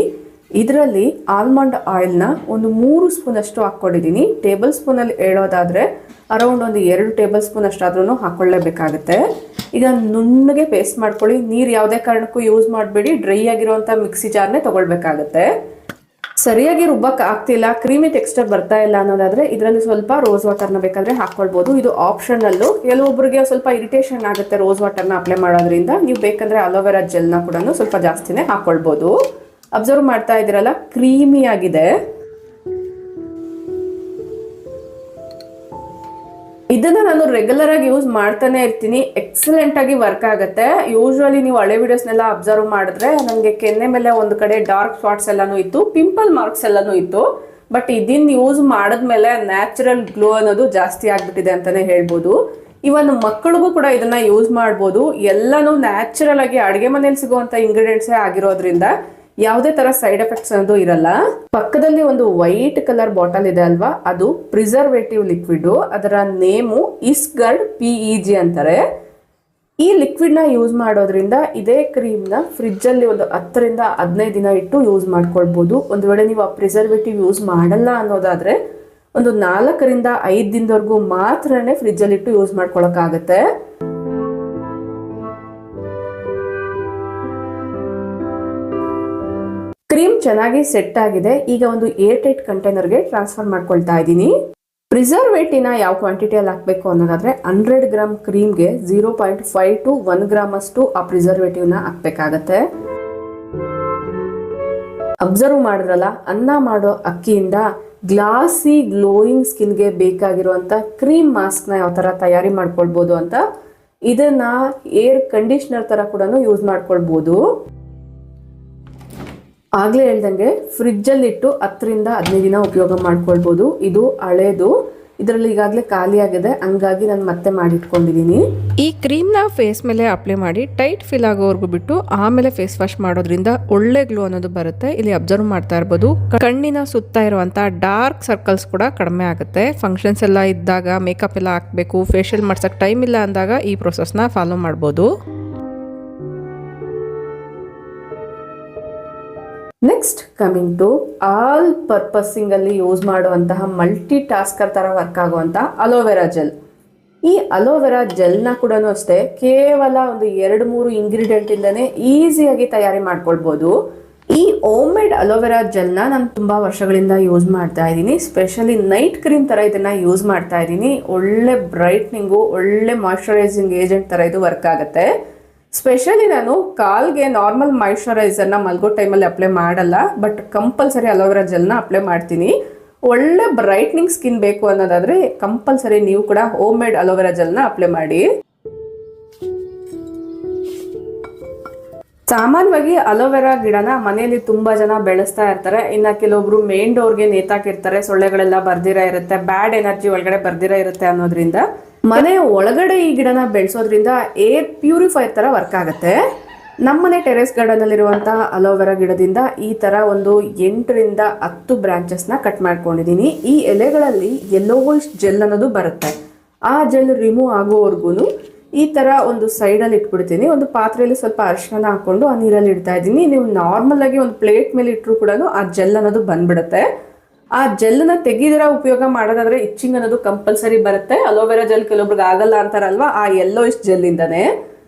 ಇದರಲ್ಲಿ ಆಲ್ಮಂಡ್ ಆಯಿಲ್ನ ಒಂದು 3 ಸ್ಪೂನ್ ಅಷ್ಟು ಹಾಕ್ಕೊಂಡಿದ್ದೀನಿ. ಟೇಬಲ್ ಸ್ಪೂನಲ್ಲಿ ಹೇಳೋದಾದರೆ ಅರೌಂಡ್ ಒಂದು 2 ಟೇಬಲ್ ಸ್ಪೂನ್ ಅಷ್ಟಾದ್ರೂ ಹಾಕ್ಕೊಳ್ಳೇಬೇಕಾಗುತ್ತೆ. ಈಗ ನುಣ್ಣಗೆ ಪೇಸ್ಟ್ ಮಾಡ್ಕೊಳ್ಳಿ. ನೀರು ಯಾವುದೇ ಕಾರಣಕ್ಕೂ ಯೂಸ್ ಮಾಡಬೇಡಿ, ಡ್ರೈ ಆಗಿರುವಂಥ ಮಿಕ್ಸಿ ಜಾರ್ನೇ ತೊಗೊಳ್ಬೇಕಾಗತ್ತೆ. ಸರಿಯಾಗಿ ರುಬ್ಬಕ್ಕೆ ಆಗ್ತಿಲ್ಲ, ಕ್ರೀಮಿ ಟೆಕ್ಸ್ಚರ್ ಬರ್ತಾ ಇಲ್ಲ ಅನ್ನೋದಾದರೆ ಇದರಲ್ಲಿ ಸ್ವಲ್ಪ ರೋಸ್ ವಾಟರ್ನ ಬೇಕಾದರೆ ಹಾಕ್ಕೊಳ್ಬೋದು. ಇದು ಆಪ್ಷನಲ್ಲು. ಕೆಲವೊಬ್ಬರಿಗೆ ಸ್ವಲ್ಪ ಇರಿಟೇಷನ್ ಆಗುತ್ತೆ ರೋಸ್ ವಾಟರ್ನ ಅಪ್ಲೈ ಮಾಡೋದ್ರಿಂದ. ನೀವು ಬೇಕಂದರೆ ಅಲೋವೆರಾ ಜೆಲ್ನ ಕೂಡ ಸ್ವಲ್ಪ ಜಾಸ್ತಿನೇ ಹಾಕ್ಕೊಳ್ಬೋದು. ಅಬ್ಸರ್ವ್ ಮಾಡ್ತಾ ಇದ್ದೀರಲ್ಲ, ಕ್ರೀಮಿ ಆಗಿದೆ. ಇದನ್ನು ನಾನು ರೆಗ್ಯುಲರ್ ಆಗಿ ಯೂಸ್ ಮಾಡ್ತಾನೆ ಇರ್ತೀನಿ. ಎಕ್ಸಲೆಂಟ್ ಆಗಿ ವರ್ಕ್ ಆಗುತ್ತೆ. ಯೂಶುವಲಿ ನೀವು ಹಳೆ ವಿಡಿಯೋಸ್ನೆಲ್ಲ ಅಬ್ಸರ್ವ್ ಮಾಡಿದ್ರೆ ನನಗೆ ಕೆನ್ನೆ ಮೇಲೆ ಒಂದು ಕಡೆ ಡಾರ್ಕ್ ಸ್ಪಾಟ್ಸ್ ಎಲ್ಲಾನು ಇತ್ತು, ಪಿಂಪಲ್ ಮಾರ್ಕ್ಸ್ ಎಲ್ಲಾನು ಇತ್ತು. ಬಟ್ ಇದನ್ನ ಯೂಸ್ ಮಾಡಿದ್ಮೇಲೆ ನ್ಯಾಚುರಲ್ ಗ್ಲೋ ಅನ್ನೋದು ಜಾಸ್ತಿ ಆಗ್ಬಿಟ್ಟಿದೆ ಅಂತಾನೆ ಹೇಳ್ಬೋದು. ಇವನ್ ಮಕ್ಕಳಿಗೂ ಕೂಡ ಇದನ್ನ ಯೂಸ್ ಮಾಡ್ಬೋದು. ಎಲ್ಲಾನು ನ್ಯಾಚುರಲ್ ಆಗಿ ಅಡುಗೆ ಮನೇಲಿ ಸಿಗುವಂತ ಇಂಗ್ರೀಡಿಯೆಂಟ್ಸೇ ಆಗಿರೋದ್ರಿಂದ ಯಾವುದೇ ತರ ಸೈಡ್ ಎಫೆಕ್ಟ್ಸ್ ಅನ್ನೋದು ಇರಲ್ಲ. ಪಕ್ಕದಲ್ಲಿ ಒಂದು ವೈಟ್ ಕಲರ್ ಬಾಟಲ್ ಇದೆ ಅಲ್ವಾ, ಅದು ಪ್ರಿಸರ್ವೇಟಿವ್ ಲಿಕ್ವಿಡ್. ಅದರ ನೇಮು ಇಸ್ಗರ್ಡ್ PEG ಅಂತಾರೆ. ಈ ಲಿಕ್ವಿಡ್ ನ ಯೂಸ್ ಮಾಡೋದ್ರಿಂದ ಇದೇ ಕ್ರೀಮ್ ನ ಫ್ರಿಡ್ಜ್ ಅಲ್ಲಿ ಒಂದು 10ರಿಂದ 15 ದಿನ ಇಟ್ಟು ಯೂಸ್ ಮಾಡ್ಕೊಳ್ಬಹುದು. ಒಂದು ವೇಳೆ ನೀವು ಆ ಪ್ರಿಸರ್ವೇಟಿವ್ ಯೂಸ್ ಮಾಡಲ್ಲ ಅನ್ನೋದಾದ್ರೆ ಒಂದು 4ರಿಂದ 5 ದಿನದವರೆಗೂ ಮಾತ್ರನೇ ಫ್ರಿಡ್ಜ್ ಅಲ್ಲಿ ಇಟ್ಟು ಯೂಸ್ ಮಾಡ್ಕೊಳಕ್ಕಾಗತ್ತೆ. ಕ್ರೀಮ್ ಚೆನ್ನಾಗಿ ಸೆಟ್ ಆಗಿದೆ. ಈಗ ಒಂದು ಏರ್ಟೈಟ್ ಕಂಟೈನರ್ಗೆ ಟ್ರಾನ್ಸ್ಫರ್ ಮಾಡ್ಕೊಳ್ತಾ ಇದ್ದೀನಿ. ಪ್ರಿಸರ್ವೇಟಿವ್ನ ಯಾವ ಕ್ವಾಂಟಿಟಿಯಲ್ಲಿ ಹಾಕಬೇಕು ಅನ್ನೋದಾದ್ರೆ 100 ಗ್ರಾಮ್ ಕ್ರೀಮ್ಗೆ 0.5 to 1 ಗ್ರಾಮ್ ಅಷ್ಟು ಆ ಪ್ರಿಸರ್ವೇಟಿವ್ನ ಹಾಕ್ಬೇಕಾಗತ್ತೆ. ಅಬ್ಸರ್ವ್ ಮಾಡಿದ್ರಲ್ಲ, ಅನ್ನ ಮಾಡೋ ಅಕ್ಕಿಯಿಂದ ಗ್ಲಾಸಿ ಗ್ಲೋಯಿಂಗ್ ಸ್ಕಿನ್ಗೆ ಬೇಕಾಗಿರುವಂತ ಕ್ರೀಮ್ ಮಾಸ್ಕ್ನ ಯಾವ ತರ ತಯಾರಿ ಮಾಡ್ಕೊಳ್ಬೋದು ಅಂತ. ಇದನ್ನ ಏರ್ ಕಂಡೀಷನರ್ ತರ ಕೂಡ ಯೂಸ್ ಮಾಡ್ಕೊಳ್ಬೋದು. ಆಗ್ಲೇ ಹೇಳ್ದಂಗೆ ಫ್ರಿಡ್ಜ್ ಅಲ್ಲಿ ಇಟ್ಟು 10ರಿಂದ 15 ದಿನ ಉಪಯೋಗ ಮಾಡ್ಕೊಳ್ಬೋದು. ಇದು ಹಳೇದು, ಇದರಲ್ಲಿ ಈಗಾಗಲೇ ಖಾಲಿ ಆಗಿದೆ, ಹಂಗಾಗಿ ನಾನು ಮತ್ತೆ ಮಾಡಿಟ್ಕೊಂಡಿದ್ದೀನಿ. ಈ ಕ್ರೀಮ್ನ ಫೇಸ್ ಮೇಲೆ ಅಪ್ಲೈ ಮಾಡಿ ಟೈಟ್ ಫೀಲ್ ಆಗೋವರೆಗೂ ಬಿಟ್ಟು ಆಮೇಲೆ ಫೇಸ್ ವಾಶ್ ಮಾಡೋದ್ರಿಂದ ಒಳ್ಳೆ ಗ್ಲೋ ಅನ್ನೋದು ಬರುತ್ತೆ. ಇಲ್ಲಿ ಅಬ್ಸರ್ವ್ ಮಾಡ್ತಾ ಇರ್ಬೋದು, ಕಣ್ಣಿನ ಸುತ್ತ ಇರುವಂತ ಡಾರ್ಕ್ ಸರ್ಕಲ್ಸ್ ಕೂಡ ಕಡಿಮೆ ಆಗುತ್ತೆ. ಫಂಕ್ಷನ್ಸ್ ಎಲ್ಲ ಇದ್ದಾಗ ಮೇಕಪ್ ಎಲ್ಲ ಹಾಕಬೇಕು, ಫೇಶಿಯಲ್ ಮಾಡ್ಸಕ್ ಟೈಮ್ ಇಲ್ಲ ಅಂದಾಗ ಈ ಪ್ರೊಸೆಸ್ನ ಫಾಲೋ ಮಾಡ್ಬೋದು. ನೆಕ್ಸ್ಟ್ ಕಮಿಂಗ್ ಟು ಆಲ್ ಪರ್ಪಸಿಂಗ್ ಅಲ್ಲಿ ಯೂಸ್ ಮಾಡುವಂತಹ ಮಲ್ಟಿ ಟಾಸ್ಕರ್ ತರ ವರ್ಕ್ ಆಗುವಂತ ಅಲೋವೆರಾ ಜೆಲ್. ಈ ಅಲೋವೆರಾ ಜೆಲ್ನ ಕೂಡ ಅಷ್ಟೇ ಕೇವಲ ಒಂದು 2-3 ಇಂಗ್ರೀಡಿಯೆಂಟ್ ಇಂದಾನೆ ಈಸಿಯಾಗಿ ತಯಾರಿ ಮಾಡ್ಕೊಳ್ಬಹುದು. ಈ ಹೋಮ್ ಮೇಡ್ ಅಲೋವೆರಾ ಜೆಲ್ನ ನಾನು ತುಂಬಾ ವರ್ಷಗಳಿಂದ ಯೂಸ್ ಮಾಡ್ತಾ ಇದ್ದೀನಿ. ಸ್ಪೆಷಲಿ ನೈಟ್ ಕ್ರೀಮ್ ತರ ಇದನ್ನ ಯೂಸ್ ಮಾಡ್ತಾ ಇದ್ದೀನಿ. ಒಳ್ಳೆ ಬ್ರೈಟ್ನಿಂಗು, ಒಳ್ಳೆ ಮಾಯಿಶ್ಚರೈಸಿಂಗ್ ಏಜೆಂಟ್ ತರ ಇದು ವರ್ಕ್ ಆಗುತ್ತೆ. ಸ್ಪೆಷಲಿ ನಾನು ಕಾಲ್ಗೆ ನಾರ್ಮಲ್ ಮಾಯಿಶ್ಚರೈಸರ್ನ ಮಲ್ಗೋ ಟೈಮಲ್ಲಿ ಅಪ್ಲೈ ಮಾಡಲ್ಲ, ಬಟ್ ಕಂಪಲ್ಸರಿ ಅಲೋವೆರಾ ಜೆಲ್ನ ಅಪ್ಲೈ ಮಾಡ್ತೀನಿ. ಒಳ್ಳೆ ಬ್ರೈಟ್ನಿಂಗ್ ಸ್ಕಿನ್ ಬೇಕು ಅನ್ನೋದಾದ್ರೆ ಕಂಪಲ್ಸರಿ ನೀವು ಕೂಡ ಹೋಮ್ ಮೇಡ್ ಅಲೋವೆರಾ ಜೆಲ್ನ ಅಪ್ಲೈ ಮಾಡಿ. ಸಾಮಾನ್ಯವಾಗಿ ಅಲೋವೆರಾ ಗಿಡನ ಮನೆಯಲ್ಲಿ ತುಂಬಾ ಜನ ಬೆಳೆಸ್ತಾ ಇರ್ತಾರೆ. ಇನ್ನ ಕೆಲವೊಬ್ರು ಮೇನ್ ಡೋರ್ಗೆ ನೇತಾಕಿರ್ತಾರೆ, ಸೊಳ್ಳೆಗಳೆಲ್ಲ ಬರ್ದಿರ ಇರುತ್ತೆ, ಬ್ಯಾಡ್ ಎನರ್ಜಿ ಒಳಗಡೆ ಬರ್ದಿರ ಇರುತ್ತೆ ಅನ್ನೋದ್ರಿಂದ ಮನೆ ಒಳಗಡೆ ಈ ಗಿಡನ ಬೆಳೆಸೋದ್ರಿಂದ ಏರ್ ಪ್ಯೂರಿಫೈರ್ ತರ ವರ್ಕ್ ಆಗುತ್ತೆ. ನಮ್ಮನೆ ಟೆರೆಸ್ ಗಾರ್ಡನ್ ಅಲ್ಲಿರುವಂತಹ ಅಲೋವೆರಾ ಗಿಡದಿಂದ ಈ ತರ ಒಂದು 8ರಿಂದ 10 ಬ್ರಾಂಚಸ್ನ ಕಟ್ ಮಾಡ್ಕೊಂಡಿದ್ದೀನಿ. ಈ ಎಲೆಗಳಲ್ಲಿ ಯೆಲ್ಲೋಯಿಶ್ ಜೆಲ್ ಅನ್ನೋದು ಬರುತ್ತೆ. ಆ ಜೆಲ್ ರಿಮೂವ್ ಆಗೋವರೆಗೂ ಈ ತರ ಒಂದು ಸೈಡಲ್ಲಿ ಇಟ್ಬಿಡ್ತೀನಿ. ಒಂದು ಪಾತ್ರೆಯಲ್ಲಿ ಸ್ವಲ್ಪ ಅರಿಶಿನ ಹಾಕೊಂಡು ಆ ನೀರಲ್ಲಿ ಇಡ್ತಾ ಇದ್ದೀನಿ. ನೀವು ನಾರ್ಮಲ್ ಆಗಿ ಒಂದು ಪ್ಲೇಟ್ ಮೇಲೆ ಇಟ್ಟರು ಕೂಡ ಆ ಜೆಲ್ ಅನ್ನೋದು ಬಂದ್ಬಿಡುತ್ತೆ. ಆ ಜೆಲ್ನ ತೆಗಿದಿರ ಉಪಯೋಗ ಮಾಡೋದಾದ್ರೆ ಇಚ್ಚಿಂಗ್ ಅನ್ನೋದು ಕಂಪಲ್ಸರಿ ಬರುತ್ತೆ. ಅಲೋವೆರಾ ಜೆಲ್ ಕೆಲವೊಬ್ರಿಗೆ ಆಗಲ್ಲ ಅಂತಾರಲ್ವಾ, ಆ ಯೆಲ್ಲೋಯಿಶ್ ಜೆಲ್ ಇಂದಾನೆ.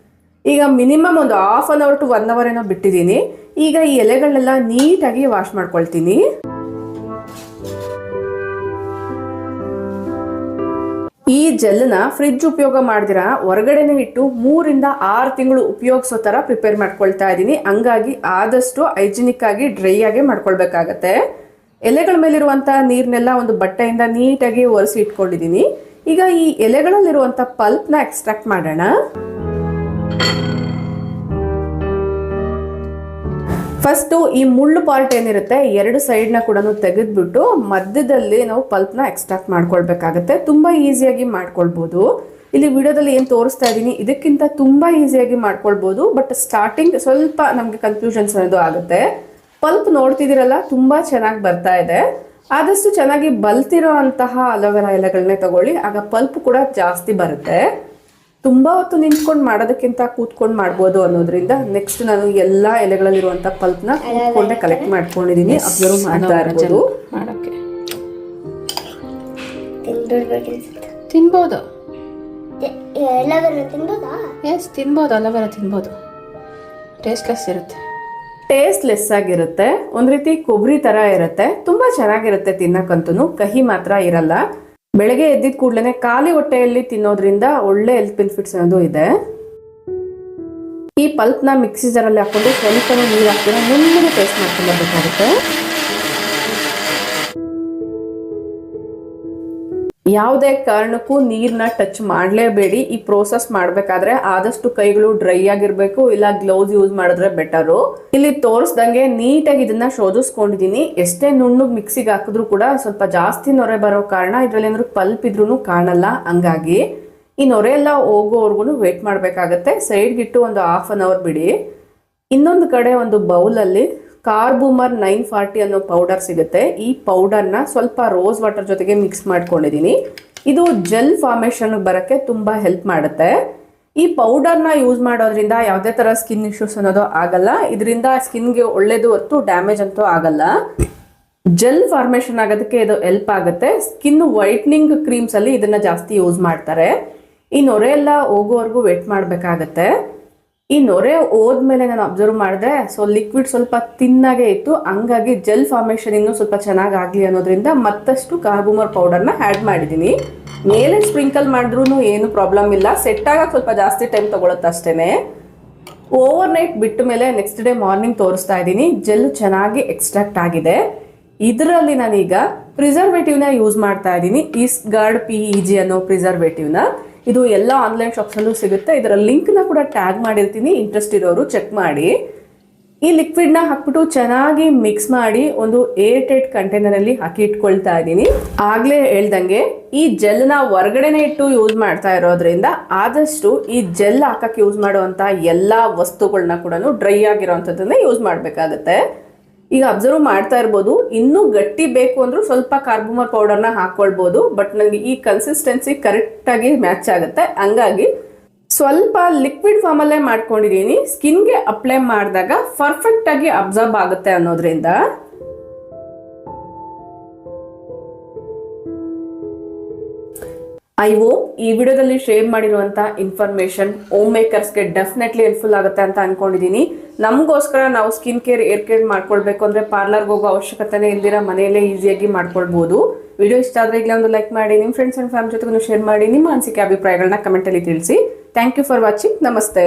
ಈಗ ಮಿನಿಮಮ್ ಒಂದು 1/2 hour to 1 hour ಏನೋ ಬಿಟ್ಟಿದ್ದೀನಿ. ಈಗ ಈ ಎಲೆಗಳನ್ನೆಲ್ಲ ನೀಟಾಗಿ ವಾಶ್ ಮಾಡ್ಕೊಳ್ತೀನಿ. ಈ ಜೆಲ್ನ ಫ್ರಿಡ್ಜ್ ಉಪಯೋಗ ಮಾಡಿದಿರಾ ಹೊರಗಡೆನೆ ಇಟ್ಟು 3ರಿಂದ 6 ತಿಂಗಳು ಉಪಯೋಗಿಸೋ ತರ ಪ್ರಿಪೇರ್ ಮಾಡ್ಕೊಳ್ತಾ ಇದ್ದೀನಿ. ಹಂಗಾಗಿ ಆದಷ್ಟು ಹೈಜಿನಿಕ್ ಆಗಿ ಡ್ರೈ ಆಗಿ ಮಾಡ್ಕೊಳ್ಬೇಕಾಗತ್ತೆ. ಎಲೆಗಳ ಮೇಲಿರುವಂತ ನೀರ್ನೆಲ್ಲ ಒಂದು ಬಟ್ಟೆಯಿಂದ ನೀಟಾಗಿ ಒರೆಸಿ ಇಟ್ಕೊಂಡಿದ್ದೀನಿ. ಈಗ ಈ ಎಲೆಗಳಲ್ಲಿರುವಂತ ಪಲ್ಪ್ನ ಎಕ್ಸ್ಟ್ರಾಕ್ಟ್ ಮಾಡೋಣ. ಫಸ್ಟ್ ಈ ಮುಳ್ಳು ಪಾರ್ಟ್ ಏನಿರುತ್ತೆ 2 ಸೈಡ್ನ ಕೂಡ ತೆಗೆದ್ಬಿಟ್ಟು ಮಧ್ಯದಲ್ಲಿ ನಾವು ಪಲ್ಪ್ನ ಎಕ್ಸ್ಟ್ರಾಕ್ಟ್ ಮಾಡ್ಕೊಳ್ಬೇಕಾಗತ್ತೆ. ತುಂಬಾ ಈಸಿಯಾಗಿ ಮಾಡ್ಕೊಳ್ಬಹುದು. ಇಲ್ಲಿ ವಿಡಿಯೋದಲ್ಲಿ ಏನು ತೋರಿಸ್ತಾ ಇದ್ದೀನಿ ಇದಕ್ಕಿಂತ ತುಂಬಾ ಈಸಿಯಾಗಿ ಮಾಡ್ಕೊಳ್ಬಹುದು. ಬಟ್ ಸ್ಟಾರ್ಟಿಂಗ್ ಸ್ವಲ್ಪ ನಮ್ಗೆ ಕನ್ಫ್ಯೂಷನ್ಸ್ ಅನ್ನೋದು ಆಗುತ್ತೆ. ಪಲ್ಪ್ ನೋಡ್ತಿದ್ದೀರಲ್ಲ, ತುಂಬಾ ಚೆನ್ನಾಗಿ ಬರ್ತಾ ಇದೆ. ಆದಷ್ಟು ಚೆನ್ನಾಗಿ ಬಲ್ತಿರೋ ಅಂತಹ ಅಲೋವೆರಾ ಎಲೆಗಳನ್ನೇ ತಗೊಳ್ಳಿ, ಆಗ ಪಲ್ಪ್ ಕೂಡ ಜಾಸ್ತಿ ಬರುತ್ತೆ. ತುಂಬ ಹೊತ್ತು ನಿಂತ್ಕೊಂಡು ಮಾಡೋದಕ್ಕಿಂತ ಕೂತ್ಕೊಂಡು ಮಾಡ್ಬೋದು ಅನ್ನೋದ್ರಿಂದ ನೆಕ್ಸ್ಟ್ ನಾನು ಎಲ್ಲ ಎಲೆಗಳಲ್ಲಿರುವಂಥ ಪಲ್ಪ್ನ ಕೂತ್ಕೊಂಡೆ ಕಲೆಕ್ಟ್ ಮಾಡ್ಕೊಂಡಿದ್ದೀನಿ. ಅಬ್ಸರ್ವ್ ಮಾಡ್ತಾ ಇರ್ಬೋದು. ಮಾಡೋಕ್ಕೆ ತಿನ್ಬೋದು. ಎಸ್ ತಿನ್ಬೋದು, ಅಲೋವೆರಾ ತಿನ್ಬೋದು. ಟೇಸ್ಟ್ಲೆಸ್ ಇರುತ್ತೆ. ಟೇಸ್ಟ್ಲೆಸ್ ಆಗಿರುತ್ತೆ, ಒಂದು ರೀತಿ ಕೊಬ್ಬರಿ ಥರ ಇರುತ್ತೆ. ತುಂಬ ಚೆನ್ನಾಗಿರುತ್ತೆ ತಿನ್ನಕ್ಕಂತೂ. ಕಹಿ ಮಾತ್ರ ಇರಲ್ಲ. ಬೆಳಗ್ಗೆ ಎದ್ದಿದ ಕೂಡಲೇ ಖಾಲಿ ಹೊಟ್ಟೆಯಲ್ಲಿ ತಿನ್ನೋದ್ರಿಂದ ಒಳ್ಳೆ ಹೆಲ್ತ್ ಬೆನಿಫಿಟ್ಸ್ ಅನ್ನೋದು ಇದೆ. ಈ ಪಲ್ಪ್ನ ಮಿಕ್ಸಿ ಜಾರಲ್ಲಿ ಹಾಕೊಂಡು ಸ್ವಲ್ಪ ನೀರು ಹಾಕಿದ್ರೆ ನುಣ್ಣಗೆ ಪೇಸ್ಟ್ ಮಾಡ್ಕೊಂಡು ಬರಬೇಕಾಗುತ್ತೆ. ಯಾವುದೇ ಕಾರಣಕ್ಕೂ ನೀರನ್ನ ಟಚ್ ಮಾಡಲೇಬೇಡಿ. ಈ ಪ್ರೋಸೆಸ್ ಮಾಡಬೇಕಾದ್ರೆ ಆದಷ್ಟು ಕೈಗಳು ಡ್ರೈ ಆಗಿರಬೇಕು, ಇಲ್ಲ ಗ್ಲೌಸ್ ಯೂಸ್ ಮಾಡಿದ್ರೆ ಬೆಟರು. ಇಲ್ಲಿ ತೋರಿಸ್ದಂಗೆ ನೀಟಾಗಿ ಇದನ್ನ ಶೋಧಿಸ್ಕೊಂಡಿದ್ದೀನಿ. ಎಷ್ಟೇ ನುಣ್ಣಗೆ ಮಿಕ್ಸಿಗೆ ಹಾಕಿದ್ರು ಕೂಡ ಸ್ವಲ್ಪ ಜಾಸ್ತಿ ನೊರೆ ಬರೋ ಕಾರಣ ಇದರಲ್ಲಿ ಏನಾದ್ರು ಪಲ್ಪ್ ಇದ್ರೂ ಕಾಣಲ್ಲ. ಹಂಗಾಗಿ ಈ ನೊರೆ ಎಲ್ಲ ಹೋಗೋವರೆಗೂ ವೇಟ್ ಮಾಡಬೇಕಾಗತ್ತೆ. ಸೈಡ್ಗಿಟ್ಟು ಒಂದು 1/2 hour ಬಿಡಿ. ಇನ್ನೊಂದು ಕಡೆ ಒಂದು ಬೌಲಲ್ಲಿ ಕಾರ್ಬೂಮರ್ 940 ಅನ್ನೋ ಪೌಡರ್ ಸಿಗುತ್ತೆ. ಈ ಪೌಡರ್ನ ಸ್ವಲ್ಪ ರೋಸ್ ವಾಟರ್ ಜೊತೆಗೆ ಮಿಕ್ಸ್ ಮಾಡ್ಕೊಂಡಿದ್ದೀನಿ. ಇದು ಜೆಲ್ ಫಾರ್ಮೇಷನ್ ಬರೋಕ್ಕೆ ತುಂಬ ಹೆಲ್ಪ್ ಮಾಡುತ್ತೆ. ಈ ಪೌಡರ್ನ ಯೂಸ್ ಮಾಡೋದ್ರಿಂದ ಯಾವುದೇ ಥರ ಸ್ಕಿನ್ ಇಶ್ಯೂಸ್ ಅನ್ನೋದು ಆಗಲ್ಲ. ಇದರಿಂದ ಸ್ಕಿನ್ಗೆ ಒಳ್ಳೇದು ಹೊತ್ತು ಡ್ಯಾಮೇಜ್ ಅಂತೂ ಆಗಲ್ಲ. ಜೆಲ್ ಫಾರ್ಮೇಷನ್ ಆಗೋದಕ್ಕೆ ಇದು ಹೆಲ್ಪ್ ಆಗುತ್ತೆ. ಸ್ಕಿನ್ ವೈಟ್ನಿಂಗ್ ಕ್ರೀಮ್ಸಲ್ಲಿ ಇದನ್ನು ಜಾಸ್ತಿ ಯೂಸ್ ಮಾಡ್ತಾರೆ. ಈ ನೊರೆ ಎಲ್ಲ ಹೋಗೋವರೆಗೂ ವೇಟ್ ಮಾಡಬೇಕಾಗತ್ತೆ. ಈ ನೊರೆ ಹೋದ್ಮೇಲೆ ನಾನು ಅಬ್ಸರ್ವ್ ಮಾಡಿದೆ, ಲಿಕ್ವಿಡ್ ಸ್ವಲ್ಪ ತಿನ್ನಾಗೆ ಇತ್ತು. ಹಂಗಾಗಿ ಜೆಲ್ ಫಾರ್ಮೇಷನ್ ಇನ್ನೂ ಸ್ವಲ್ಪ ಚೆನ್ನಾಗಿ ಆಗಲಿ ಅನ್ನೋದ್ರಿಂದ ಮತ್ತಷ್ಟು ಕಾರ್ಬೂಮರ್ ಪೌಡರ್ನ ಆ್ಯಡ್ ಮಾಡಿದ್ದೀನಿ. ಮೇಲೆ ಸ್ಪ್ರಿಂಕಲ್ ಮಾಡಿದ್ರೂ ಏನು ಪ್ರಾಬ್ಲಮ್ ಇಲ್ಲ. ಸೆಟ್ ಆಗಕ್ಕೆ ಸ್ವಲ್ಪ ಜಾಸ್ತಿ ಟೈಮ್ ತೊಗೊಳುತ್ತೆ ಅಷ್ಟೇ. ಓವರ್ ನೈಟ್ ಬಿಟ್ಟ ಮೇಲೆ ನೆಕ್ಸ್ಟ್ ಡೇ ಮಾರ್ನಿಂಗ್ ತೋರಿಸ್ತಾ ಇದ್ದೀನಿ. ಜೆಲ್ ಚೆನ್ನಾಗಿ ಎಕ್ಸ್ಟ್ರಾಕ್ಟ್ ಆಗಿದೆ. ಇದರಲ್ಲಿ ನಾನೀಗ ಪ್ರಿಸರ್ವೇಟಿವ್ನ ಯೂಸ್ ಮಾಡ್ತಾ ಇದ್ದೀನಿ. ಈಸ್ಟ್ ಗಾರ್ಡ್ PEG ಅನ್ನೋ ಪ್ರಿಸರ್ವೇಟಿವ್ನ. ಇದು ಎಲ್ಲ ಆನ್ಲೈನ್ ಶಾಪ್ಸಲ್ಲೂ ಸಿಗುತ್ತೆ. ಇದರ ಲಿಂಕ್ನ ಕೂಡ ಟ್ಯಾಗ್ ಮಾಡಿರ್ತೀನಿ, ಇಂಟ್ರೆಸ್ಟ್ ಇರೋರು ಚೆಕ್ ಮಾಡಿ. ಈ ಲಿಕ್ವಿಡ್ನ ಹಾಕ್ಬಿಟ್ಟು ಚೆನ್ನಾಗಿ ಮಿಕ್ಸ್ ಮಾಡಿ ಒಂದು ಏರ್ಟೈಟ್ ಕಂಟೈನರಲ್ಲಿ ಹಾಕಿ ಇಟ್ಕೊಳ್ತಾ ಇದ್ದೀನಿ. ಆಗಲೇ ಹೇಳ್ದಂಗೆ ಈ ಜೆಲ್ನ ಹೊರಗಡೆನೆ ಇಟ್ಟು ಯೂಸ್ ಮಾಡ್ತಾ ಇರೋದ್ರಿಂದ ಆದಷ್ಟು ಈ ಜೆಲ್ ಹಾಕಕ್ಕೆ ಯೂಸ್ ಮಾಡುವಂಥ ಎಲ್ಲ ವಸ್ತುಗಳನ್ನ ಕೂಡ ಡ್ರೈ ಆಗಿರೋವಂಥದ್ದನ್ನೇ ಯೂಸ್ ಮಾಡಬೇಕಾಗತ್ತೆ. ಈಗ ಅಬ್ಸರ್ವ್ ಮಾಡ್ತಾ ಇರ್ಬೋದು, ಇನ್ನೂ ಗಟ್ಟಿ ಬೇಕು ಅಂದ್ರೂ ಸ್ವಲ್ಪ ಕಾರ್ಬೂಮರ್ ಪೌಡರ್ನ ಹಾಕ್ಕೊಳ್ಬೋದು. ಬಟ್ ನನಗೆ ಈ ಕನ್ಸಿಸ್ಟೆನ್ಸಿ ಕರೆಕ್ಟಾಗಿ ಮ್ಯಾಚ್ ಆಗುತ್ತೆ. ಹಂಗಾಗಿ ಸ್ವಲ್ಪ ಲಿಕ್ವಿಡ್ ಫಾರ್ಮಲ್ಲೇ ಮಾಡ್ಕೊಂಡಿದ್ದೀನಿ. ಸ್ಕಿನ್ಗೆ ಅಪ್ಲೈ ಮಾಡಿದಾಗ ಪರ್ಫೆಕ್ಟಾಗಿ ಅಬ್ಸರ್ವ್ ಆಗುತ್ತೆ ಅನ್ನೋದ್ರಿಂದ. ಐ ಹೋಪ್ ಈ ವಿಡಿಯೋದಲ್ಲಿ ಶೇರ್ ಮಾಡಿರುವಂಥ ಇನ್ಫಾರ್ಮೇಷನ್ ಹೋಮ್ ಮೇಕರ್ಸ್ಗೆ ಡೆಫಿನೆಟ್ಲಿ ಹೆಲ್ಪ್ಫುಲ್ ಆಗುತ್ತೆ ಅಂತ ಅನ್ಕೊಂಡಿದ್ದೀನಿ. ನಮಗೋಸ್ಕರ ನಾವು ಸ್ಕಿನ್ ಕೇರ್, ಏರ್ ಕೇರ್ ಮಾಡ್ಕೊಳ್ಬೇಕು ಅಂದರೆ ಪಾರ್ಲರ್ಗೆ ಹೋಗೋ ಅವಶ್ಯಕತೆನೇ ಇಲ್ದಿರ ಮನೆಯಲ್ಲೇ ಈಸಿಯಾಗಿ ಮಾಡ್ಕೊಳ್ಬೋದು. ವಿಡಿಯೋ ಇಷ್ಟ ಆದರೆ ಈಗಲೇ ಒಂದು ಲೈಕ್ ಮಾಡಿ, ನಿಮ್ಮ ಫ್ರೆಂಡ್ಸ್ ಆ್ಯಂಡ್ ಫ್ಯಾಮಿಲಿ ಜೊತೆಗೂ ಶೇರ್ ಮಾಡಿ. ನಿಮ್ಮ ಅನಿಸಿಕೆ ಅಭಿಪ್ರಾಯಗಳನ್ನ ಕಮೆಂಟಲ್ಲಿ ತಿಳಿಸಿ. Thank you for watching. ನಮಸ್ತೆ.